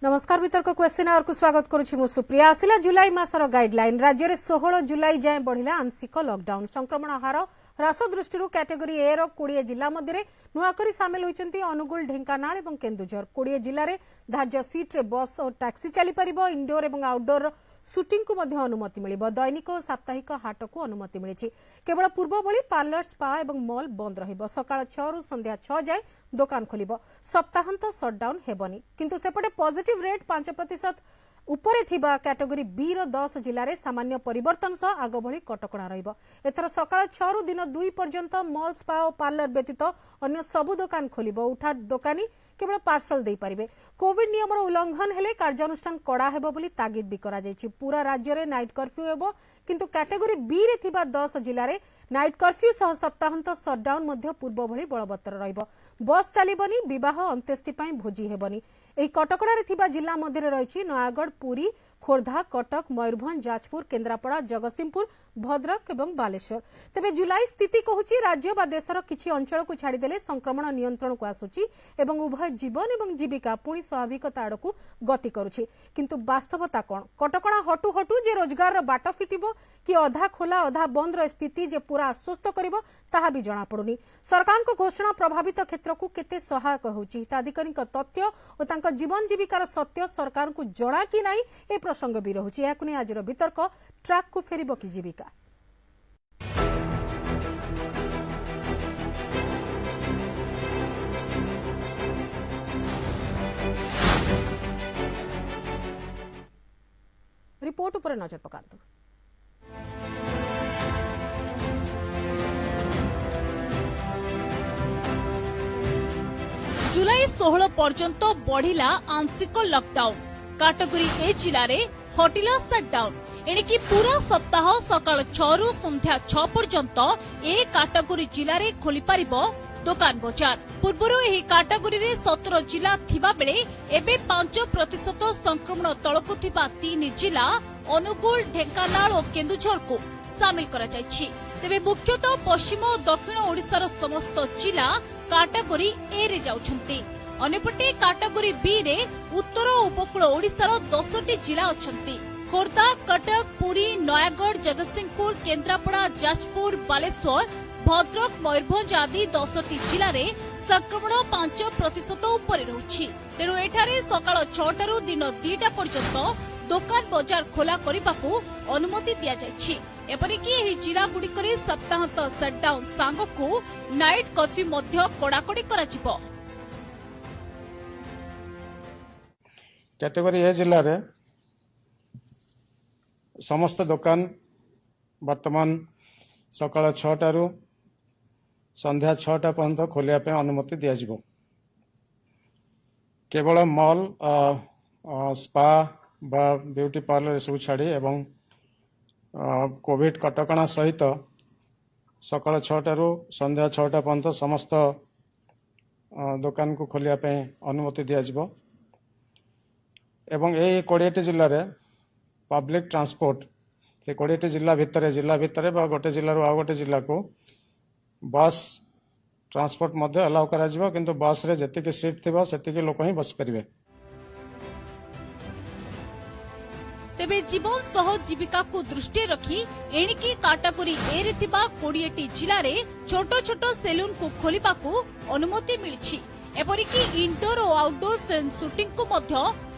नमस्कार वितर्क question our को स्वागत करुछि मु सुप्रिया। आसिला जुलाई मासर गाइडलाइन राज्य में 16 जुलाई जाए बढ़िला आंशिक लॉकडाउन। संक्रमण हार ह्रास दृष्टि कैटेगरी ए रो 20 जिला मध्य नुआकरी सामिल होइचंती अनुगुल, ढेंकानाल और केन्दुझर। 20 जिले में धार्य सीट्रे बस और टैक्सी चली परिबो। इंडोर और आउटडोर सुटिंग को मध्य अनुमति मिलिबो। दैनिक और साप्ताहिक हाट को अनुमति मिली। केवल पूर्व भली पार्लर, स्पा और मॉल बंद रहिबो। सकाळ 6 रु संध्या 6 जाए दुकान खोलिबो। सप्ताहांत सटडाउन हेबनी। किंतु सेपटे पॉजिटिव रेट 5% उपरे थिबा कैटेगरी बी रो 10 जिले में सामान्य परिवर्तन सह आग भली कटकणा रहिबो। एथर सकाळ 6 रु दिन 2 पर्यंत मॉल, स्पा और पार्लर व्यतीत अन्य सबु दुकान खोलिबो। उठा दुकानी केवल पार्सल दे पारिबे। कोविड नियमर उल्लंघन हेले कार्यानुष्ठान कड़ा हेबो बोली तागिद भी करा जायछि। पूरा राज्य में नाइट कर्फ्यू हेबो, किंतु कैटेगरी बी रे थिबा 10 जिले में नाइट कर्फ्यू सह सप्ताहांत सटडाउन मध्य पूर्व भली बलवत्तर रहिबो। बस चलिबनी, विवाह अंत्येष्टि पई भोजी हेबनी। एही कटकणारे थिबा जिला मध्य रहिछि नयागढ़, पुरी, खोर्धा, कटक, मयूरभंज, जाजपुर, केन्द्रापड़ा, जगतसिंहपुर, भद्रक और बालेश्वर। तेबे जुलाई स्थिति कहूछि राज्य बा देशर किछि अंचल को छाड़ीदेले संक्रमण नियंत्रण को आसुछि एवं उभय जीवन और जीविका पुणी स्वाभाविकता आड़कू गति करुछि। किंतु वास्तवता कौन? कटकणा हटू हटू जे रोजगार बाट फिटिबो कि अधा खोला अधा बंद रो स्थिति जे पूरा आश्वस्त करिबो ताहा भी जणा पड़ुनी। सरकार को घोषणा प्रभावित क्षेत्र को केते सहायक होउछि हिताधिकारी तथ्य और तांका जीवन जीविकार सत्य सरकार को जणा कि नाही ए प्रसंग भी रहुछि। याकु नै आजिर वितर्क ट्रैक को फेरिबो कि जीविका। रिपोर्ट उपर नजर पकांतु। जुलाई 16 पर्यंत बढ़िला आंशिक लॉकडाउन। कैटेगरी ए जिले में हटिला सटडाउन। एणिकी पूरा सप्ताह सकाळ 6 रु संध्या 6 पर्यंत ए कैटेगरी जिले में खोली पारिबो दुकान बजार। पूर्वरु एही कैटेगरी रे 17 जिला थिबा बेले एबे 5% संक्रमण तळकु थिबा 3 जिला अनुगुल, ढेंकानाल और केन्दुझर को सामिल करा जायछि। तेबे मुख्यतः पश्चिम और दक्षिण ओडिशार समस्त जिला कैटेगरी ए रे जाउछन्ति। अनेपटे कैटेगरी बी रे उत्तर और उपकूल ओडिशार 10टी जिला अछन्ति। खोर्धा, कटक, पुरी, नयागढ़, जगतसिंहपुर, केन्द्रापड़ा, जाजपुर, बालेश्वर, भद्रक, मयूरभंज आदि 10टी जिले में संक्रमण 5% उपरे रहुछि। तेणु एठारे सकाळ 6 रु दिन 2टा पर्यंत दुकान बजार खोला करने अनुमति दिया जायछि। एपरिकी एही जिला गुड़िकरे सप्ताहांत सटडाउन सांगकु नाइट कर्फ्यू मध्य कड़ाकड़ी कराजिबो। कैटेगरी ए जिले रे समस्त दुकान वर्तमान सकाळ 6 रु संध्या 6टा पर्यंत खोलिया पे अनुमति दिया जिवो। केवल मॉल, स्पा बा ब्यूटी पार्लर सब छाड़ी एवं कोविड कटकणा सहित सकाळ 6 रु संध्या 6टा पर्यंत समस्त दुकान को खोलिया पे अनुमति दिया जिवो। एवं ए 20टी जिले में पब्लिक ट्रांसपोर्ट 20टी जिला भितर बा गोटे जिलू आ गोटे जिला को बस ट्रांसपोर्ट मध्य अलाउ करा जिवो। किंतु बस रे जतिके सीट थिबो सेतिके लोक ही बस परिबे। तेबे जीवन सह जीविका को दृष्टि रखी एणिकी कैटेगरी ए रे थिबा 20टी जिला रे छोटो छोटो सेलून को खोलिबा को अनुमति मिलिछि। एपरिकी इंडोर और आउटडोर फिल्म शूटिंग को मध्य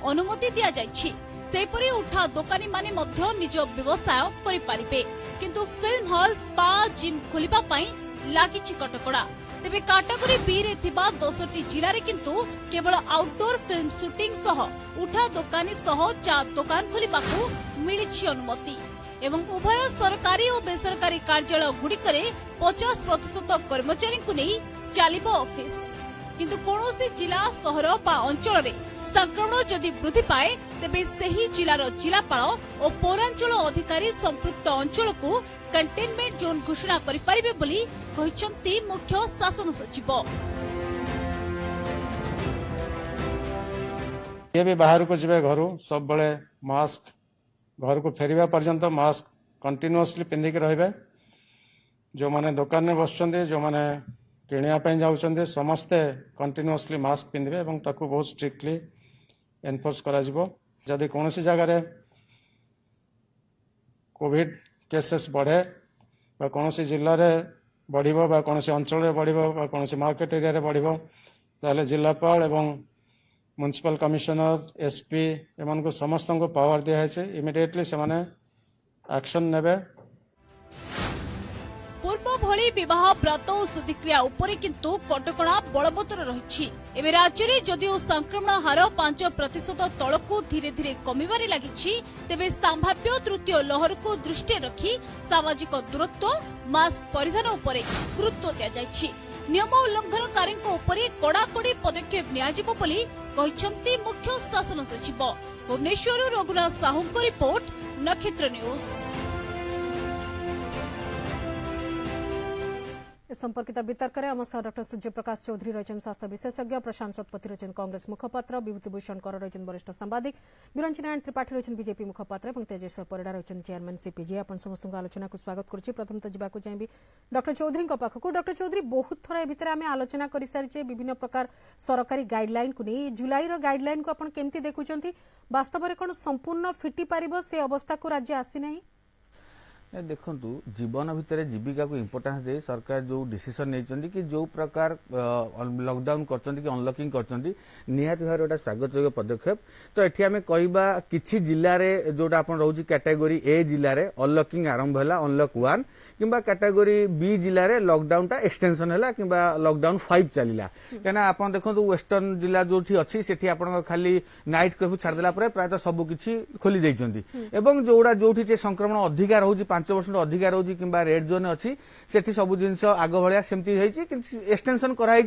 अनुमति दिया जायछि। सेपरि उठा दुकानी माने मध्य निज व्यवसाय करि पारिबे। किंतु फिल्म हॉल, स्पा, जिम खोलिबा पई लागिछि कटकड़ा। तेबे कैटेगरी बी रे थिबा 10टी जिला रे किंतु केवल आउटडोर फिल्म शूटिंग सह उठा दुकानी सह चा दुकान खोलिबाकू मिलिछि अनुमति। एवं उभय सरकारी और बेसरकारी कार्यालय गुड़िकरे 50% कर्मचारी को नहीं चलिबो ऑफिस। किंतु कोनोसी जिला, सहर बा अंचल रे संक्रमण जदि वृद्धि पाए तेबे सही जिलार जिलापाल और पौरांचल अधिकारी संपृक्त अंचल को कंटेनमेंट जोन घोषणा करिपारिबे बोली कहिसंती मुख्य शासन सचिव। ये भी बाहर को जिबे घर सब बळे मास्क घर को फेरिबा पर्यंत मास्क कंटिन्यूअसली पिंधिक रहिबे। जो माने दुकान में बसचंदे, जो माने किनिया पे जाउचंदे समस्ते कंटिन्यूअसली मास्क पिंधिबे एवं ताकू बहुत स्ट्रिक्टली एनफोर्स करा जिवो जदि कोनोसी जगह कोविड केसेस बढ़े बा कोनोसी जिल्ला रे बढ़िबो बा कोनोसी अंचल रे बढ़िबो बा कोनोसी मार्केट एरिया रे बढ़िबो ताले जिल्लापाल एवं म्युनिसिपल कमिशनर एसपी एमन को समस्त को पावर दिया है इमिडिएटली से माने एक्शन नेबे। पूर्व भली विवाह व्रत और शुद्धिक्रिया उपरे किंतु कटकणा बलवत्तर रही। एवं राज्य में जदिओ संक्रमण हार 5% तलक धीरे धीरे कमिबारे लगी तेबे संभाव्य तृतीय लहर को दृष्टि रखी सामाजिक दूरत्व मास्क परिधान उपरे गुरुत्व दिया जायछि। नियम उल्लंघनकारी उपरे कड़ाकड़ी पदक्षेप नियाजिबो बोली कहिसंती मुख्य शासन सचिव। भुवनेश्वर रघुनाथ साहू को रिपोर्ट, नक्षत्र न्यूज। इस संपर्कित वितर्क में आम सह डॉक्टर सूर्यप्रकाश चौधरी रही स्वास्थ्य विशेषज्ञ, प्रशांत शतपथी रही कांग्रेस मुखपात्र, विभूतिभूषण कर रही वरिष्ठ सांबादिक, बिरंची नारायण त्रिपाठी रही बीजेपी मुखपात्र और तेजेश्वर परिडा रही चेयरमैन सीपीजी। आप समस्त आलोचना को स्वागत करुच्ची। प्रथम तो जावाक चाहिए डॉक्टर चौधरी पाखक। डॉक्टर चौधरी, बहुत थर ए भितर आम आलोचना कर सारी विभिन्न प्रकार सरकारी गाइडलाइन को नहीं जुलाई गाइडलाइन को आपण केमती देखुंत, वास्तव में कौन संपूर्ण फिटी पारिबो से अवस्था को राज्य आसी नहीं? देखु जीवन भितर जीविका को इम्पोर्टान्स दे सरकार जो डिसीजन नहीं कि जो प्रकार लॉकडाउन कर अनलॉकिंग कर निहाती भाव गोटे स्वागत योग्य पदक्षेप। तो ये आम कहवा कि जिले में जोटा आप रोचे कैटेगोरी ए जिले में अनलॉकिंग आरंभ है अनलॉक 1 किंबा कैटेगोरी बी जिले में लॉकडाउन टा एक्सटेंशन है कि लॉकडाउन 5 चलला। कहीं आप देखो वेस्टर्न जिला जो अच्छी से खाली नाइट कर्फ्यू छाड़देला प्रायतः सबकि खोली देइछंती एवं जोड़ा जो संक्रमण अधिका रोचे 5% अधिका रोचे कि रेड जोन अच्छी से सब जिन आग भाया सेमती एक्सटेंशन कराई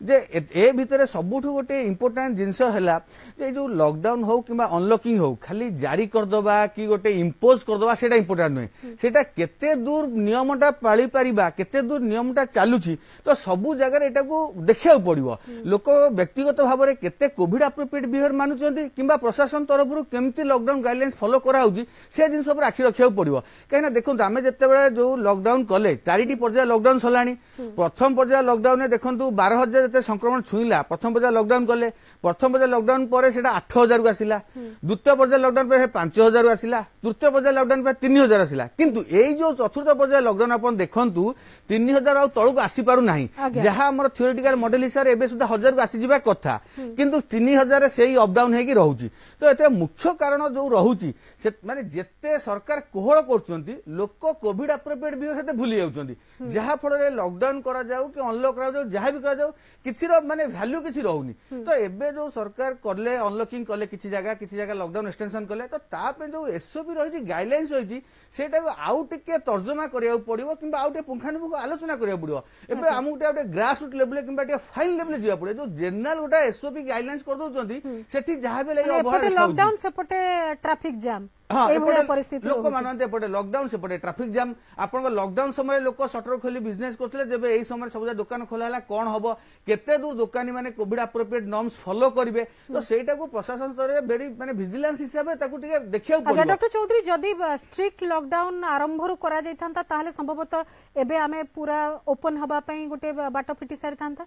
ए भितर सबुठ गोटे इम्पोर्टाट जिनस है जो लॉकडाउन हो कि अनलॉकिंग हो खाली जारी करदबा कि गोटे इम्पोज करदबा सेटा इम्पोर्टाट नुहे सेटा केते दूर नियमटा पाली पारिबा केते दूर नियमटा चालुची तो सबु जगह एटा को देखिया पड़िबो। लोक व्यक्तिगत भाव में केते कोविड एप्रोप्रिएट बिहेवियर मानुचंती किंबा प्रशासन तरफ केमती लॉकडाउन गाइडलाइंस फॉलो कराउची से जिनस पर आखि रखिया पड़िबो। कहीं देखो आम जिते जो लॉकडाउन कले 4टी पर्याय लॉकडाउन सरलानी। प्रथम पर्याय लॉकडाउन देखो 12,000 जिते संक्रमण छुईला प्रथम पर्याय लॉकडाउन कले। प्रथम पर्याय लॉकडाउन पर 8,000 को आसिला, द्वितीय पर्याय लॉकडाउन पर 5,000 आसिला, तृतीय पर्याय लॉकडाउन पर 3,000 आसिला। किंतु एई जो चतुर्थ पर्याय लॉकडाउन आपण देखंतु 3,000 आउ तळକୁ आसी पारु नाही जहा हमर थ्योरेटिकल मॉडल हिसाब रे एबे सुधा 1,000 को आसी जिबा कथा किंतु 3,000 सेही अप डाउन हेकी रहउची। तो एते मुख्य कारण जो रहउची से माने जेते सरकार कोहळ करचंती लोक कोविड एप्रोप्रिएट बिहेवियर सेते भूली जाउचंती जहा फल रे लॉकडाउन करा जाऊ कि अनलॉक करा जाऊ जहा भी करा जाऊ किछि रो माने वैल्यू किछि रहउनी। तो एबे जो सरकार करले अनलॉकिंग करले किछि जगह लॉकडाउन एक्सटेंशन करले तो ता पे जो एसओपी रहिछि गाइडलाइंस रहिछि सेटा को आउ टिके तर्जमा करिया पड़िबो किंबा आउ टे पुंखानुपुंख आलोचना करिया पड़िबो। एबे हमु टे ग्रास रूट लेवल किंबा टे फाइन लेवल जिया पड़े जो जनरल गोटा एसओपी गाइडलाइंस कर दोचंती सेठी जहा भी लगे एपटे लॉकडाउन सेपटे ट्रैफिक जाम परिस्थिति लोक मानते एपटे लॉकडाउन सेपटे ट्रैफिक जाम। आपन लॉकडाउन समय लोक शटर खोली बिजनेस करथिले जेबे एई समय सब दुकान खोला हला कोन हबो केते दूर दुकानी माने कोविड एप्रोप्रिएट नॉर्म्स फॉलो करिवे तो सेटा को प्रशासन स्तर रे वेरी माने विजिलेंस हिसाब रे ताकू टिके देखिया पड़िबो। डॉक्टर चौधरी जदी स्ट्रिक्ट लॉकडाउन आरंभ रु करा जाइथांता ताहले संभवतः एबे आमे पूरा ओपन हबा पई गोटे बाट फिटी सारि थांता।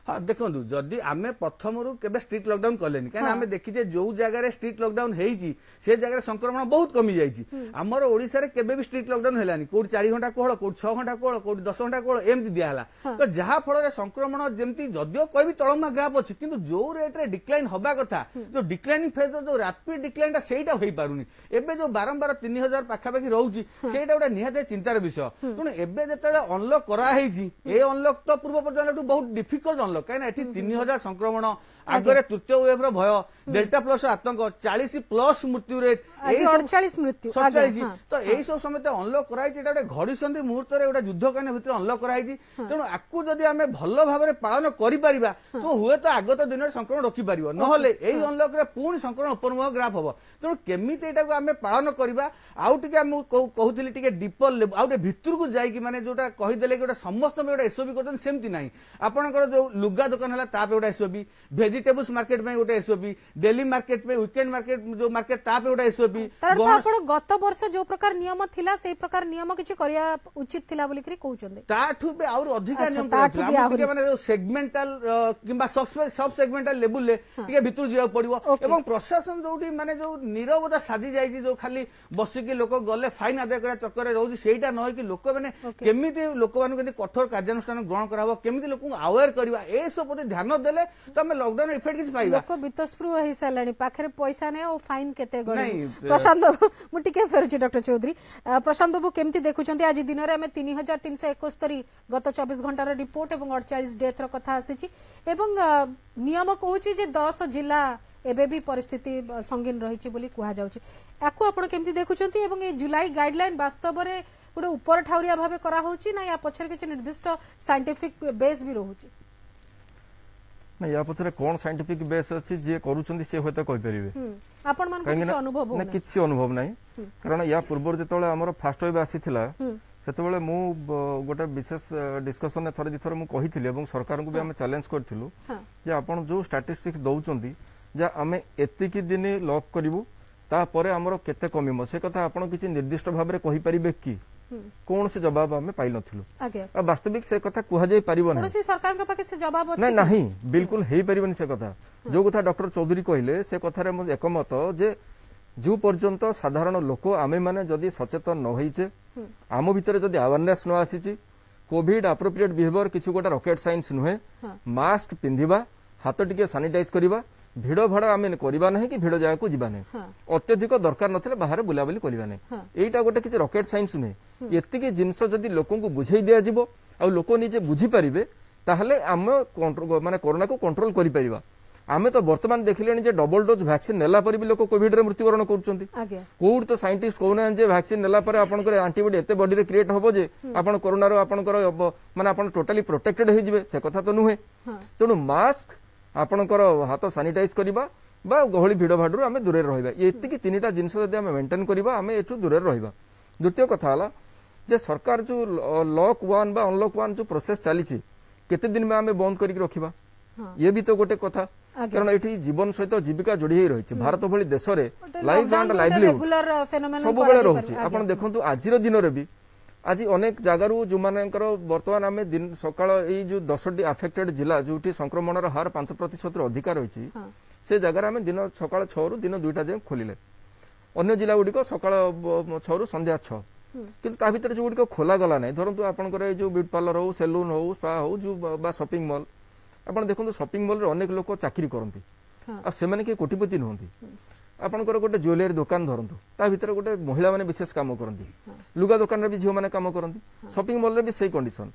हाँ देखो जदि आम प्रथम केबे स्ट्रिक्ट लॉकडाउन कलेनी कहीं आम देखीचे जो जगह स्ट्रिक्ट लॉकडाउन होती से जगह संक्रमण बहुत कमी जाइए। आमर ओडिशा रे केबे भी स्ट्रिक्ट लॉकडाउन हेलानी कोठी 4 घंटा कोहळ कोठी 6 घंटा कोहळ कोठी 10 घंटा कोहळ एमती दियाला। तो जहा फल संक्रमण जमती जदियो कहबी तळमा ग्राफ अछि किंतु जो रेट रे डिक्लाइन हबा कथा जो डिक्लाइनिंग फेज जो रैपिड डिक्लाइन ता सेटा होई पारुनी। एबे जो बारंबार 3,000 पाखापाखि रहउची सेटा गोटे निहाते चिंतार विषय। तेणु एबे जेतेबेले अनलॉक करा हेछि ए अनलॉक तो पूर्व पर्यंत बहुत डिफिकल्ट अनलॉक कहीं 3,000 संक्रमण आगे तृतीय वेव रो भय डेल्टा प्लस आतंक 40+ मृत्यु रेट 48 मृत्यु 47 तो यही सब समय अनलॉक कराई गोटे घड़ी मुहूर्त गोटे युद्धकालीन भितर अनलॉक कराई। तेणु आकु जदि आम भल भाव में पालन करिपारिबा तो हुए तो आगत दिन में संक्रमण रोकी पारिबो नहले एही अनलॉक रे पुणी संक्रमण उपरमुख ग्राफ हबो। तेणु केमिति एटा को आम पालन करबा आउ टिके हम कहूतिली टिके डीपर लेवल आउ भितर को जाई माने जोटा कहिदेले गोटे समस्त गोटे एसओपी करछन सेमति नाही। आपनकर जो लुगा दुकान हला ता पे गोटे एसओपी भेजिटेबल्स मार्केट में गोटे एसओपी, डेली मार्केट में, वीकेंड मार्केट जो मार्केट ता पे गोटे एसओपी। तार आपण गत वर्ष जो प्रकार नियम थिला सेही प्रकार नियम किछि करिया उचित थिला बोली करी कहउचंदे। ताठू बे और अधिक अच्छा, नियम ताठू भी आहुरी। माने जो सेगमेंटल किबा सब सेगमेंटल लेवल ले टिके भितर जिया पड़िबो एवं प्रशासन जोटी माने जो नीरवता साजी जाई जो खाली बसी के लोक गले फाइन आदाय करा चक्कर रे रहउची सेटा न कि लोक माने केमिति लोक मान के कठोर कार्यानुष्ठान ग्रहण कराबो, केमिति लोक अवेयर करबा ए सब प्रति ध्यान देले त हम लॉकडाउन इफेक्ट किछ पाइबा। लोक बितस्पृह होई सालानी पाखरे पैसा नै ओ फाइन केते गडी। नहीं, प्रशांत बाबू मु टिके फेरुची डॉक्टर चौधरी। प्रशांत बाबू केमिति देखुचंती आज दिन रे हमें 3371 गत 24 घंटार रिपोर्ट एवं 48 डेथ रो कथा आसीची एवं नियम कहूची जे 10 जिला एबे भी परिस्थिति संगीन रही बोली कहा जाउची। याकू आपण केमिति देखुचंती एवं ए जुलाई गाइडलाइन वास्तव रे गोटे ऊपर ठाउरिया भाबे करा होउची ना या पछर के निर्दिष्ट साइंटिफिक बेस भी रहूची? ना या पछरे कोन साइंटिफिक बेस अछि जे करूचंदी से होते कहि परिबे। आपण मन को किछ अनुभव हो ना किछि अनुभव नै, कारण या पूर्व जेतले हमर फास्ट वेव आसीथिला सेतबेले मु गोटे विशेष डिस्कशन ने थरे दिथर मु कहिथिले एवं सरकार को भी हम चैलेंज करथिलु जे आपण जो स्टैटिस्टिक्स दउचंदी जे आमे एतिकी दिन लॉक करिवु ता परे हमर केते कमिमो से कथा आपण किछि निर्दिष्ट भाबरे कहि परिबे कि कौन से जवाब हमें पाई नथिलु। वास्तविक से कथा कुहा जाई परिबो नै, सरकार के पाखे से जवाब अछि नै नाही बिल्कुल हेई परिबोनी से कथा। जो कथा डॉक्टर चौधरी कहले से कथा रे मो एकमत जे जो पर्यंत साधारण लोक आमे माने जदि सचेतन न होइचे आम भितर जदि अवेयरनेस न आसीची कोविड एप्रोप्रिएट बिहेवियर किछि गोटा रॉकेट साइंस नुहे, मास्क पिंधिबा, हाथ टिके सैनिटाइज करिबा, भिड़ भाड़ आम करवा ना कि भिड़ जगह को जीवा ना, अत्यधिक दरकार नथिले बाहर बुलाबुली करवा ना, एटा गोटे किछि रॉकेट साइंस नुहे। एतिके जिंस जदि लोकन को बुझाई दिया जिवो आ लोक निजे बुझी परिबे ताहले आम कंट्रोल माने कोरोना को कंट्रोल करि परिबा। आमे तो वर्तमान देखिलेनी जे डबल डोज वैक्सीन नेला पर भी लोक कोविड रे मृत्युवरण करूछंती। कोड तो साइंटिस्ट कहउना जे वैक्सीन नेला पर आपनकर एंटीबॉडी एते बॉडी रे क्रिएट होबो जे आपन कोरोना रो आपनकर माने आपन टोटली प्रोटेक्टेड होई जिवे से कथा तो नुहे। तेनु मास्क आपनकर हाथ सैनिटाइज करबा बा गहली भिड़ भाडरू आमे दूरे रहइबा, एतिकी तीनटा जिंस जदि आमे मेंटेन करबा आमे एठु दूरे रहइबा। द्वितीय कथा हला जे सरकार जो लॉक 1 बा अनलॉक 1 जो प्रोसेस चली छी केते दिन में आमे बंद करिक रखिबा, ये भी तो गोटे कथा। कारण एठी जीवन सहित जीविका जोड़ी रही है। भारत भली देश रे लाइफ एंड लाइवलीहुड सब बेले रहउची। आपण देखंतु आजिर दिन रे भी आज अनेक जगार जो मानकर वर्तमान आम दिन सकाळ एई जो 10टी अफेक्टेड जिला जोटी संक्रमण हार 5% रु अधिक रही से जगार आम दिन सकाळ 6 रु दिन 2टा जाए खोलिले। अन्य जिला गुड़िक सकाळ 6 रु संध्या 6 किंतु ता भीतर जो गुड़िक खोला गला नै। धरंतु आपनकर जो ब्यूटी पार्लर हो, सेलून हो, स्पा हो, जो बा शॉपिंग मॉल आपण देखंतु शॉपिंग मॉल रे अनेक लोक चाकरी करंती आ से माने के कोटिपति नहंती। आपनकर गोटे ज्वेलरी दुकान धरंतु ता भीतर गोटे महिला माने विशेष काम करंती, लुगा दुकान रे भी झियो माने काम करंती, शॉपिंग मॉल रे भी सेही कंडीशन।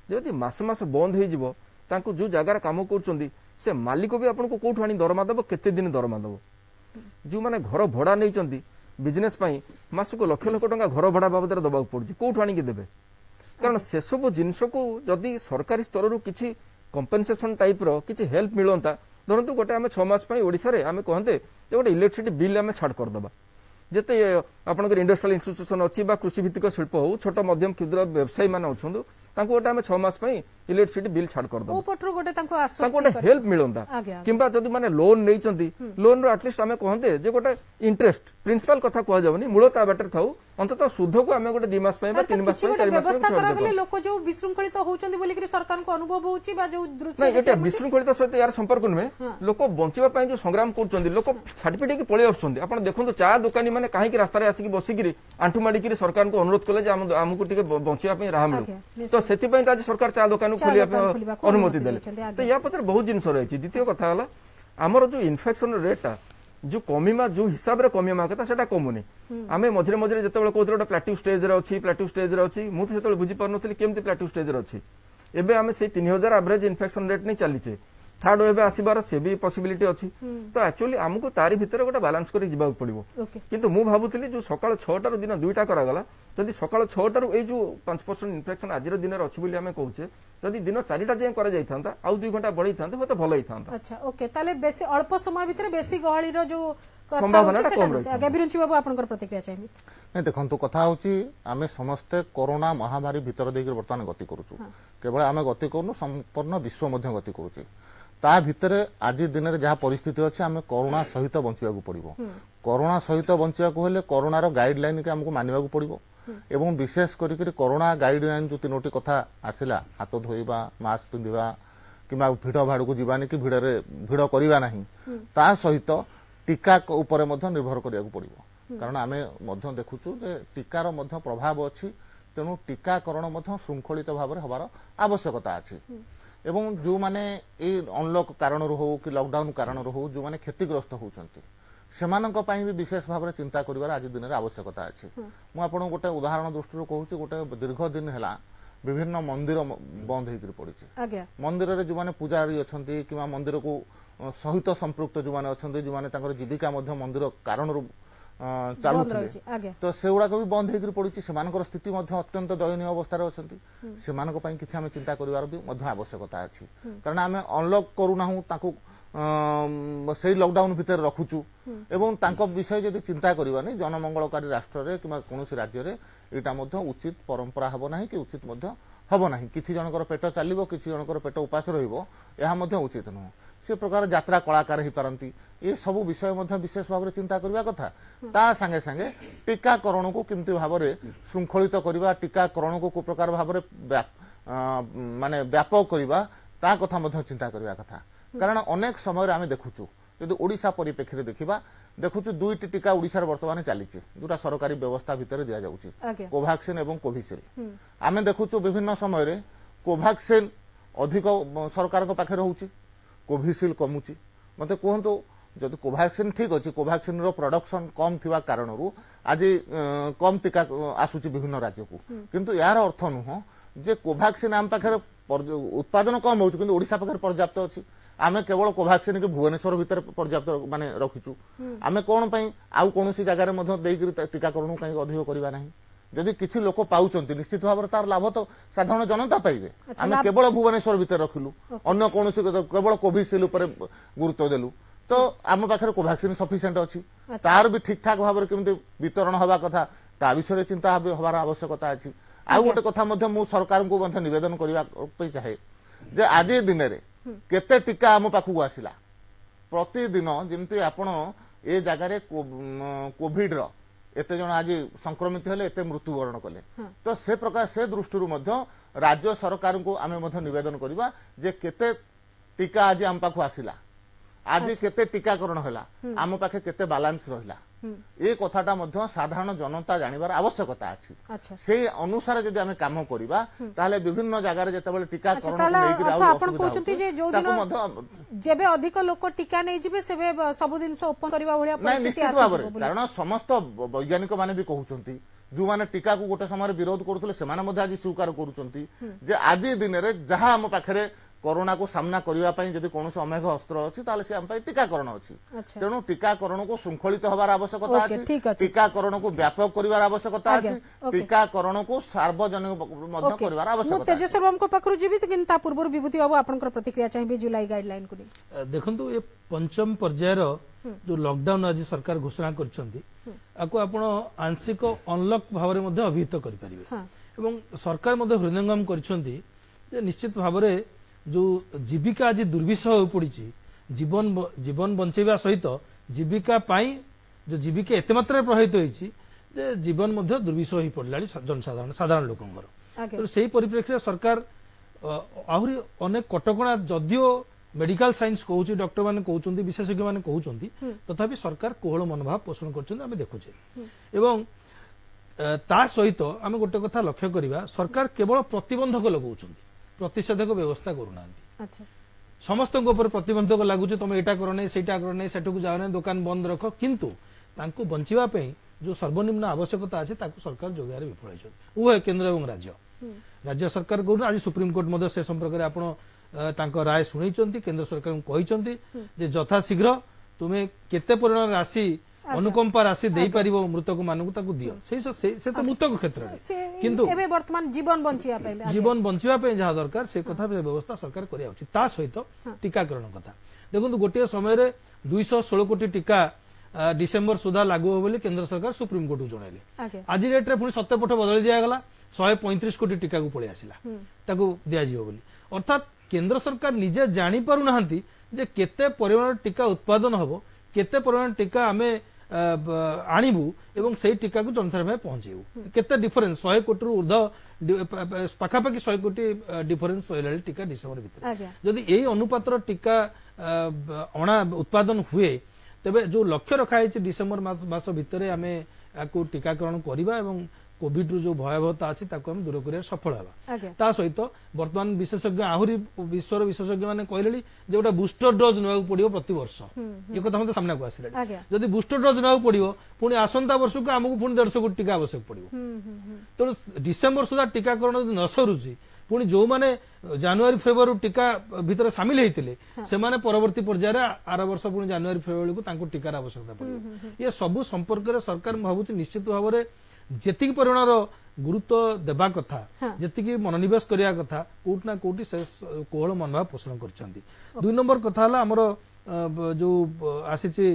जदि मास मास बंद होई जिवो तांको जो जगार काम करचंदी से मालिक भी आपनको कोठु आनी दरमा दबो, केते दिन दरमा दबो। जो माने घर भड़ा नै चंदी बिजनेस पई मासको लाख लाख टंका घर भड़ा बाबद रे दबाक पड़जी, कोठु आनी के देबे। कारण से सब जिंस को जदि सरकारी स्तर रु किछि कंपेनसेशन टाइप रो किछि हेल्प मिलंता। धरंतु गोटे आमे 6 मास पई ओडिसा रे आमे कहंते जे गोटे इलेक्ट्रिसिटी बिल आमे छाड़ कर दबा। जेते आपनकर इंडस्ट्रियल इंस्टीट्यूशन अछि बा कृषि भित्तिक शिल्प हो, छोट मध्यम क्षुद्र व्यवसायी माने अछंदु तांको गोटे आमे 6 मास पई इलेक्ट्रिसिटी बिल छाड़ कर दबा। ओ पटरो गोटे तांको आश्वस्त गोटे हेल्प मिलंता। किंबा जदि माने लोन नै चंदी लोन रो एटलीस्ट आमे कहंते जे गोटे इंटरेस्ट प्रिंसिपल कथा कहै जावनी मूलता बेटर थाउ अंततः सुध को आमे गोटे 2 मास पई बा 3 मास पई 4 मास पई व्यवस्था करा गेले लोक जो विशृंखलित होउचंदी बोली कि सरकार को अनुभव होउची बा जो दृश्य नै एटा विशृंखलित सहित यार संपर्क नुहे। लोक बंचिबा पई जो संग्राम करचंदी लोक छाटपिटी के पळे आछंदी। आपण देखंतु चा दुकानी माने काहे कि रास्ता रे आसी कि बसी कि आंठू माडी कि सरकार को अनुरोध कले जे हमकु टिके बंचिबा पई राह मिलु। तो सेति पई आज सरकार चा दुकान खोलिया अनुमति देले। तो या पछर बहुत जिंस रही। द्वितीय कथा हला हमर जो इन्फेक्शन रेटा जो कमीमा जो हिसाब रे कमीमा कथा सेटा कमुनी। आमे मझरे मझरे जतेबेले कहथि प्लेटिव स्टेज रे अछि प्लेटिव स्टेज रे अछि मु सेतेबेले बुझी पारनथि केमति प्लेटिव स्टेज रे अछि। एबे आमे से 3000 एवरेज इन्फेक्शन रेट नै चलीचे। थर्ड वेव आसीबार से भी पॉसिबिलिटी अछि। तो एक्चुअली हमको तारी भितर गोटे बैलेंस करी जिबाक पड़िबो। किंतु मु भाबुतली जो सकाळ 6टा रु दिन 2टा करा गला जदि सकाळ 6टा रु ए जो 5% इन्फेक्शन आजिर दिन रे अछि बोली हमें कहूचे जदि दिन 4टा जे करा जाई थांता आ 2 घंटा बढ़ई थांते होते भलो ही थांता। अच्छा ओके ताले बेसी अल्प समय भितर बेसी गहली रो जो संभावना कम रही। आगे बिरंची बाबू आपनकर प्रतिक्रिया चाहिए। नहीं देखंतु कथा होची आमे समस्त कोरोना महामारी भितर देकर वर्तमान गति करूछु। केवल आमे गति करनु संपूर्ण विश्व मध्य गति करूची। ତା ଭିତରେ ଆଜି ଦିନରେ ଯାହା ପରିସ୍ଥିତି ଅଛି ଆମେ କରୋନା ସହିତ ବଞ୍ଚିବାକୁ ପଡିବ। କରୋନା ସହିତ ବଞ୍ଚିବାକୁ ହେଲେ କରୋନାର ଗାଇଡଲାଇନ କି ଆମକୁ ମାନିବାକୁ ପଡିବ ଏବଂ ବିଶେଷ କରିକି କରୋନା ଗାଇଡଲାଇନ ଯୋଉ 3ଟି କଥା ଆସିଲା, ହାତ ଧୋଇବା, ମାସ୍କ ପିନ୍ଧିବା କିମ୍ବା ଭିଡ ଭାଡକୁ ଯିବାନି କି ଭିଡ କରିବା ନାହିଁ, ତା ସହିତ ଟିକା ଉପରେ ମଧ୍ୟ ନିର୍ଭର କରିବାକୁ ପଡିବ। କାରଣ ଆମେ ମଧ୍ୟ ଦେଖୁଛୁ ଯେ ଟିକାର ମଧ୍ୟ ପ୍ରଭାବ ଅଛି, ତେଣୁ ଟିକାକରଣ ମଧ୍ୟ ଶୃଙ୍ଖଳିତ ଭାବରେ ହେବାର ଆବଶ୍ୟକତା ଅଛି। ଏବଂ ଯେଉଁମାନେ ଏଇ ଅନଲକ୍ କାରଣରୁ ହଉ କି ଲକଡାଉନ କାରଣରୁ ହଉ ଯେଉଁମାନେ କ୍ଷତିଗ୍ରସ୍ତ ହେଉଛନ୍ତି ସେମାନଙ୍କ ପାଇଁ ବି ବିଶେଷ ଭାବରେ ଚିନ୍ତା କରିବାର ଆଜି ଦିନରେ ଆବଶ୍ୟକତା ଅଛି। ମୁଁ ଆପଣଙ୍କୁ ଗୋଟେ ଉଦାହରଣ ଦୃଷ୍ଟିରୁ କହୁଛି, ଗୋଟେ ଦୀର୍ଘ ଦିନ ହେଲା ବିଭିନ୍ନ ମନ୍ଦିର ବନ୍ଦ ହେଇକରି ପଡିଛି। ମନ୍ଦିରରେ ଯେଉଁମାନେ ପୂଜାରୀ ଅଛନ୍ତି କିମ୍ବା ମନ୍ଦିରକୁ ସହିତ ସମ୍ପୃକ୍ତ ଯେଉଁମାନେ ଅଛନ୍ତି, ଯେଉଁମାନେ ତାଙ୍କର ଜୀବିକା ମଧ୍ୟ ମନ୍ଦିର କାରଣରୁ ଚାଲୁଥିଲେ, ତ ସେଗୁଡାକ ବି ବନ୍ଦ ହେଇକରି ପଡିଛି। ସେମାନଙ୍କର ସ୍ଥିତି ମଧ୍ୟ ଅତ୍ୟନ୍ତ ଦୟନୀୟ ଅବସ୍ଥାରେ ଅଛନ୍ତି। ସେମାନଙ୍କ ପାଇଁ କିଛି ଆମେ ଚିନ୍ତା କରିବାର ବି ମଧ୍ୟ ଆବଶ୍ୟକତା ଅଛି। କାରଣ ଆମେ ଅନଲକ୍ କରୁନାହୁଁ, ତାଙ୍କୁ ସେଇ ଲକଡାଉନ ଭିତରେ ରଖୁଛୁ ଏବଂ ତାଙ୍କ ବିଷୟ ଯଦି ଚିନ୍ତା କରିବାନି ଜନମଙ୍ଗଳକାରୀ ରାଷ୍ଟ୍ରରେ କିମ୍ବା କୌଣସି ରାଜ୍ୟରେ ଏଇଟା ମଧ୍ୟ ଉଚିତ ପରମ୍ପରା ହେବ ନାହିଁ କି ଉଚିତ ମଧ୍ୟ ହେବ ନାହିଁ। କିଛି ଜଣଙ୍କର ପେଟ ଚାଲିବ, କିଛି ଜଣଙ୍କର ପେଟ ଉପାସ ରହିବ, ଏହା ମଧ୍ୟ ଉଚିତ ନୁହଁ। ସେ ପ୍ରକାର ଯାତ୍ରା କଳାକାର ହେଇପାରନ୍ତି, ଏ ସବୁ ବିଷୟ ମଧ୍ୟ ବିଶେଷ ଭାବରେ ଚିନ୍ତା କରିବା କଥା। ତା ସାଙ୍ଗେ ସାଙ୍ଗେ ଟିକାକରଣକୁ କେମିତି ଭାବରେ ଶୃଙ୍ଖଳିତ କରିବା, ଟିକାକରଣକୁ କୋଉ ପ୍ରକାର ଭାବରେ ମାନେ ବ୍ୟାପକ କରିବା, ତା କଥା ମଧ୍ୟ ଚିନ୍ତା କରିବା କଥା। କାରଣ ଅନେକ ସମୟରେ ଆମେ ଦେଖୁଛୁ, ଯଦି ଓଡ଼ିଶା ପରିପ୍ରେକ୍ଷୀରେ ଦେଖିବା, ଦେଖୁଛୁ 2ଟି ଟିକା ଓଡ଼ିଶାରେ ବର୍ତ୍ତମାନ ଚାଲିଛି, ଯୋଉଟା ସରକାରୀ ବ୍ୟବସ୍ଥା ଭିତରେ ଦିଆଯାଉଛି, କୋଭାକ୍ସିନ୍ ଏବଂ କୋଭିସିଲ୍ଡ। ଆମେ ଦେଖୁଛୁ ବିଭିନ୍ନ ସମୟରେ କୋଭାକ୍ସିନ୍ ଅଧିକ ସରକାରଙ୍କ ପାଖରେ ରହୁଛି, କୋଭିସିଲ୍ଡ କମୁଛି। ମତେ କୁହନ୍ତୁ, ଯଦି କୋଭାକ୍ସିନ୍ ଠିକ୍ ଅଛି, କୋଭାକ୍ସିନ୍ ର ପ୍ରଡକ୍ସନ କମ୍ ଥିବା କାରଣରୁ ଆଜି କମ୍ ଟିକା ଆସୁଛି ବିଭିନ୍ନ ରାଜ୍ୟକୁ, କିନ୍ତୁ ଏହାର ଅର୍ଥ ନୁହଁ ଯେ କୋଭାକ୍ସିନ୍ ଆମ ପାଖରେ ଉତ୍ପାଦନ କମ୍ ହଉଛି କିନ୍ତୁ ଓଡ଼ିଶା ପାଖରେ ପର୍ଯ୍ୟାପ୍ତ ଅଛି। ଆମେ କେବଳ କୋଭାକ୍ସିନ୍ କି ଭୁବନେଶ୍ୱର ଭିତରେ ପର୍ଯ୍ୟାପ୍ତ ମାନେ ରଖିଛୁ, ଆମେ କଣ ପାଇଁ ଆଉ କୌଣସି ଜାଗାରେ ମଧ୍ୟ ଦେଇକରି ଟିକାକରଣକୁ କାହିଁକି ଅଧିକ କରିବା ନାହିଁ? ଯଦି କିଛି ଲୋକ ପାଉଛନ୍ତି ନିଶ୍ଚିତ ଭାବରେ ତାର ଲାଭ ତ ସାଧାରଣ ଜନତା ପାଇବେ। ଆମେ କେବଳ ଭୁବନେଶ୍ୱର ଭିତରେ ରଖିଲୁ, ଅନ୍ୟ କୌଣସି କେବଳ କୋଭିସିଲ୍ଡ ଉପରେ ଗୁରୁତ୍ୱ ଦେଲୁ, ତ ଆମ ପାଖରେ କୋଭାକ୍ସିନ୍ ସଫିସିଏଣ୍ଟ ଅଛି, ତାର ବି ଠିକ୍ ଠାକ୍ ଭାବରେ କେମିତି ବିତରଣ ହେବା କଥା ତା ବିଷୟରେ ଚିନ୍ତା ହେବାର ଆବଶ୍ୟକତା ଅଛି। ଆଉ ଗୋଟେ କଥା ମଧ୍ୟ ମୁଁ ସରକାରଙ୍କୁ ମଧ୍ୟ ନିବେଦନ କରିବା ପାଇଁ ଚାହେଁ ଯେ ଆଜି ଦିନରେ କେତେ ଟିକା ଆମ ପାଖକୁ ଆସିଲା ପ୍ରତିଦିନ, ଯେମିତି ଆପଣ ଏ ଜାଗାରେ କୋଭିଡର ଏତେ ଜଣ ଆଜି ସଂକ୍ରମିତ ହେଲେ, ଏତେ ମୃତ୍ୟୁବରଣ କଲେ, ତ ସେ ପ୍ରକାର ସେ ଦୃଷ୍ଟିରୁ ମଧ୍ୟ ରାଜ୍ୟ ସରକାରଙ୍କୁ ଆମେ ମଧ୍ୟ ନିବେଦନ କରିବା ଯେ କେତେ ଟିକା ଆଜି ଆମ ପାଖକୁ ଆସିଲା, ଆଜି କେତେ ଟିକାକରଣ ହେଲା, ଆମ ପାଖେ କେତେ ବାଲାନ୍ସ ରହିଲା, ଏ କଥାଟା ମଧ୍ୟ ସାଧାରଣ ଜନତା ଜାଣିବାର ଆବଶ୍ୟକତା ଅଛି। ସେଇ ଅନୁସାରେ ଯଦି ଆମେ କାମ କରିବା ତାହେଲେ ବିଭିନ୍ନ ଜାଗାରେ ଯେତେବେଳେ ଟିକାକରଣ ଯେବେ ଅଧିକ ଲୋକ ଟିକା ନେଇଯିବେ ସେବେ ସବୁ ଜିନିଷ ଓପନ କରିବା ଭଳିଆ ନିଶ୍ଚିତ ଭାବରେ, କାରଣ ସମସ୍ତ ବୈଜ୍ଞାନିକ ମାନେ ବି କହୁଛନ୍ତି, ଯୋଉମାନେ ଟିକାକୁ ଗୋଟେ ସମୟରେ ବିରୋଧ କରୁଥିଲେ ସେମାନେ ମଧ୍ୟ ଆଜି ସ୍ୱୀକାର କରୁଛନ୍ତି ଯେ ଆଜି ଦିନରେ ଯାହା ଆମ ପାଖରେ କରୋନାକୁ ସାମ୍ନା କରିବା ପାଇଁ ଯଦି କୌଣସି ଅମେଘ ଅସ୍ତ୍ର ଅଛି ତାହେଲେ ସେ ଆମ ପାଇଁ ଟିକାକରଣ ଅଛି। ତେଣୁ ଟିକାକରଣକୁ ଶୃଙ୍ଖଳିତ ହେବାର ଆବଶ୍ୟକତା ଅଛି, ଟିକାକରଣକୁ ବ୍ୟାପକ କରିବାର ଆବଶ୍ୟକତା ଅଛି, ଟିକାକରଣକୁ ସାର୍ବଜନୀନ ମଧ୍ୟ କରିବାର ଆବଶ୍ୟକତା ଅଛି। ତେଜେଶ୍ୱର ବାବୁଙ୍କ ପାଖରୁ ଯିବି, କିନ୍ତୁ ତା ପୂର୍ବରୁ ବିଭୂତି ବାବୁ ଆପଣଙ୍କର ପ୍ରତିକ୍ରିୟା ଚାହିଁବି ଜୁଲାଇ ଗାଇଡଲାଇନ କୁ ନେଇ। ଦେଖନ୍ତୁ, ଏ ପଞ୍ଚମ ପର୍ଯ୍ୟାୟର ଯୋଉ ଲକଡାଉନ ଆଜି ସରକାର ଘୋଷଣା କରିଛନ୍ତି, ଆକୁ ଆପଣ ଆଂଶିକ ଅନଲକ୍ ଭାବରେ ମଧ୍ୟ ଅଭିହିତ କରିପାରିବେ ଏବଂ ସରକାର ମଧ୍ୟ ହୃଦୟଙ୍ଗମ କରିଛନ୍ତି ଯେ ନିଶ୍ଚିତ ଭାବରେ ଯୋଉ ଜୀବିକା ଆଜି ଦୁର୍ବିଷହ ହୋଇ ପଡିଛି, ଜୀବନ ବଞ୍ଚେଇବା ସହିତ ଜୀବିକା ପାଇଁ ଯୋଉ ଜୀବିକା ଏତେ ମାତ୍ରାରେ ପ୍ରଭାବିତ ହୋଇଛି ଯେ ଜୀବନ ମଧ୍ୟ ଦୁର୍ବିଷହ ହୋଇ ପଡିଲାଣି ସାଧାରଣ ଲୋକଙ୍କର। ସେଇ ପରିପ୍ରେକ୍ଷୀରେ ସରକାର ଆହୁରି ଅନେକ କଟକଣା, ଯଦିଓ मेडिकल साइंस कहूँ डॉक्टर मैंने कहते विशेषज्ञ मैंने कहते तथापि सरकार कोहल मनोभाव पोषण कर देखुचे एवं ता सहित आम गोटे कथा लक्ष्य करवा सरकार केवल प्रतिबंधक लगाउछ प्रतिषेधक व्यवस्था करूना समस्त प्रतिबंधक लगुच तुम एटा कर नहीं सेटा कर नहीं सेठू जाओ नहीं दुकान बंद रख किंतु तांको बंचिबा जो सर्वनिम्न आवश्यकता अच्छे सरकार जोगार विफल उभय केन्द्र और राज्य सरकार कौन आज सुप्रीमकोर्ट से संपर्क में आप राय शुणी केन्द्र सरकार कहते यथाशीघ्र तुम्हें केते परिमाण राशि अनुकंपा राशि दे पार मृतक मानक दियो से तो मृतक क्षेत्र में किंतु जीवन बंचिबा जहाँ दरकार से कथा व्यवस्था सरकार करा सहित टीकाकरण कथा देखो गोटे समय 216 कोटी टीका डिसेम्बर सुधा लागू हो बोली केंद्र सरकार सुप्रीमकोर्ट को जनइले आज रेट रे पुणी सत्यपथ बदली दिगला 135 कोटी टीका को पलि आसला दि बोली अर्थात केंद्र सरकार निजे जानी पारु नाहंती जे केते परिमाण टीका उत्पादन हबो केते परिमाण टीका आमे आणिबु एवं से टीका को जनता में पहुंचेबु केते डिफरेंस 100 कोटी ऊर्ध्व पाखापाखि 100 कोटी डिफरेंस होइला टीका डिसेंबर भितर जदि एई अनुपातर टीका अणा उत्पादन हुए तेबे जो लक्ष्य रखा है डिसेंबर मास भितर आमे याकू टीकाकरण करबा एवं कोविड रू जो भयावहता अच्छी हम दूर कर सफल हवा ता सहित वर्तमान विशेषज्ञ आहरी विश्वर विशेषज्ञ मैंने कहले जे गोटे बुस्टर डोज ना पड़ो प्रति वर्ष ये कथा मतलब सामना को आसला जदि बुस्टर डोज ना पड़ो पुणी आसंता वर्ष को आमको पुणी 150 कोटी टीका आवश्यक पड़ो तेणु डिसेंबर सुधा टीकाकरण न सरुची पुणी जो माने जनवरी फेब्रुआरी टीका भितर सामिल होते से माने परवर्ती पर्यायर आर वर्ष पुणी जनवरी फेब्रुआरी को तांको टीकार आवश्यकता पड़ो ये सब संपर्क में सरकार भावुँ निश्चित भाव में जेतिक परिमाणर गुरुत्व देवा कथा जेतिक मनोनिवेश करिया कथा कोट ना कोटी से कोहल मनोभाव पोषण करछंती 2 नंबर कथा हला हमर जो आसीची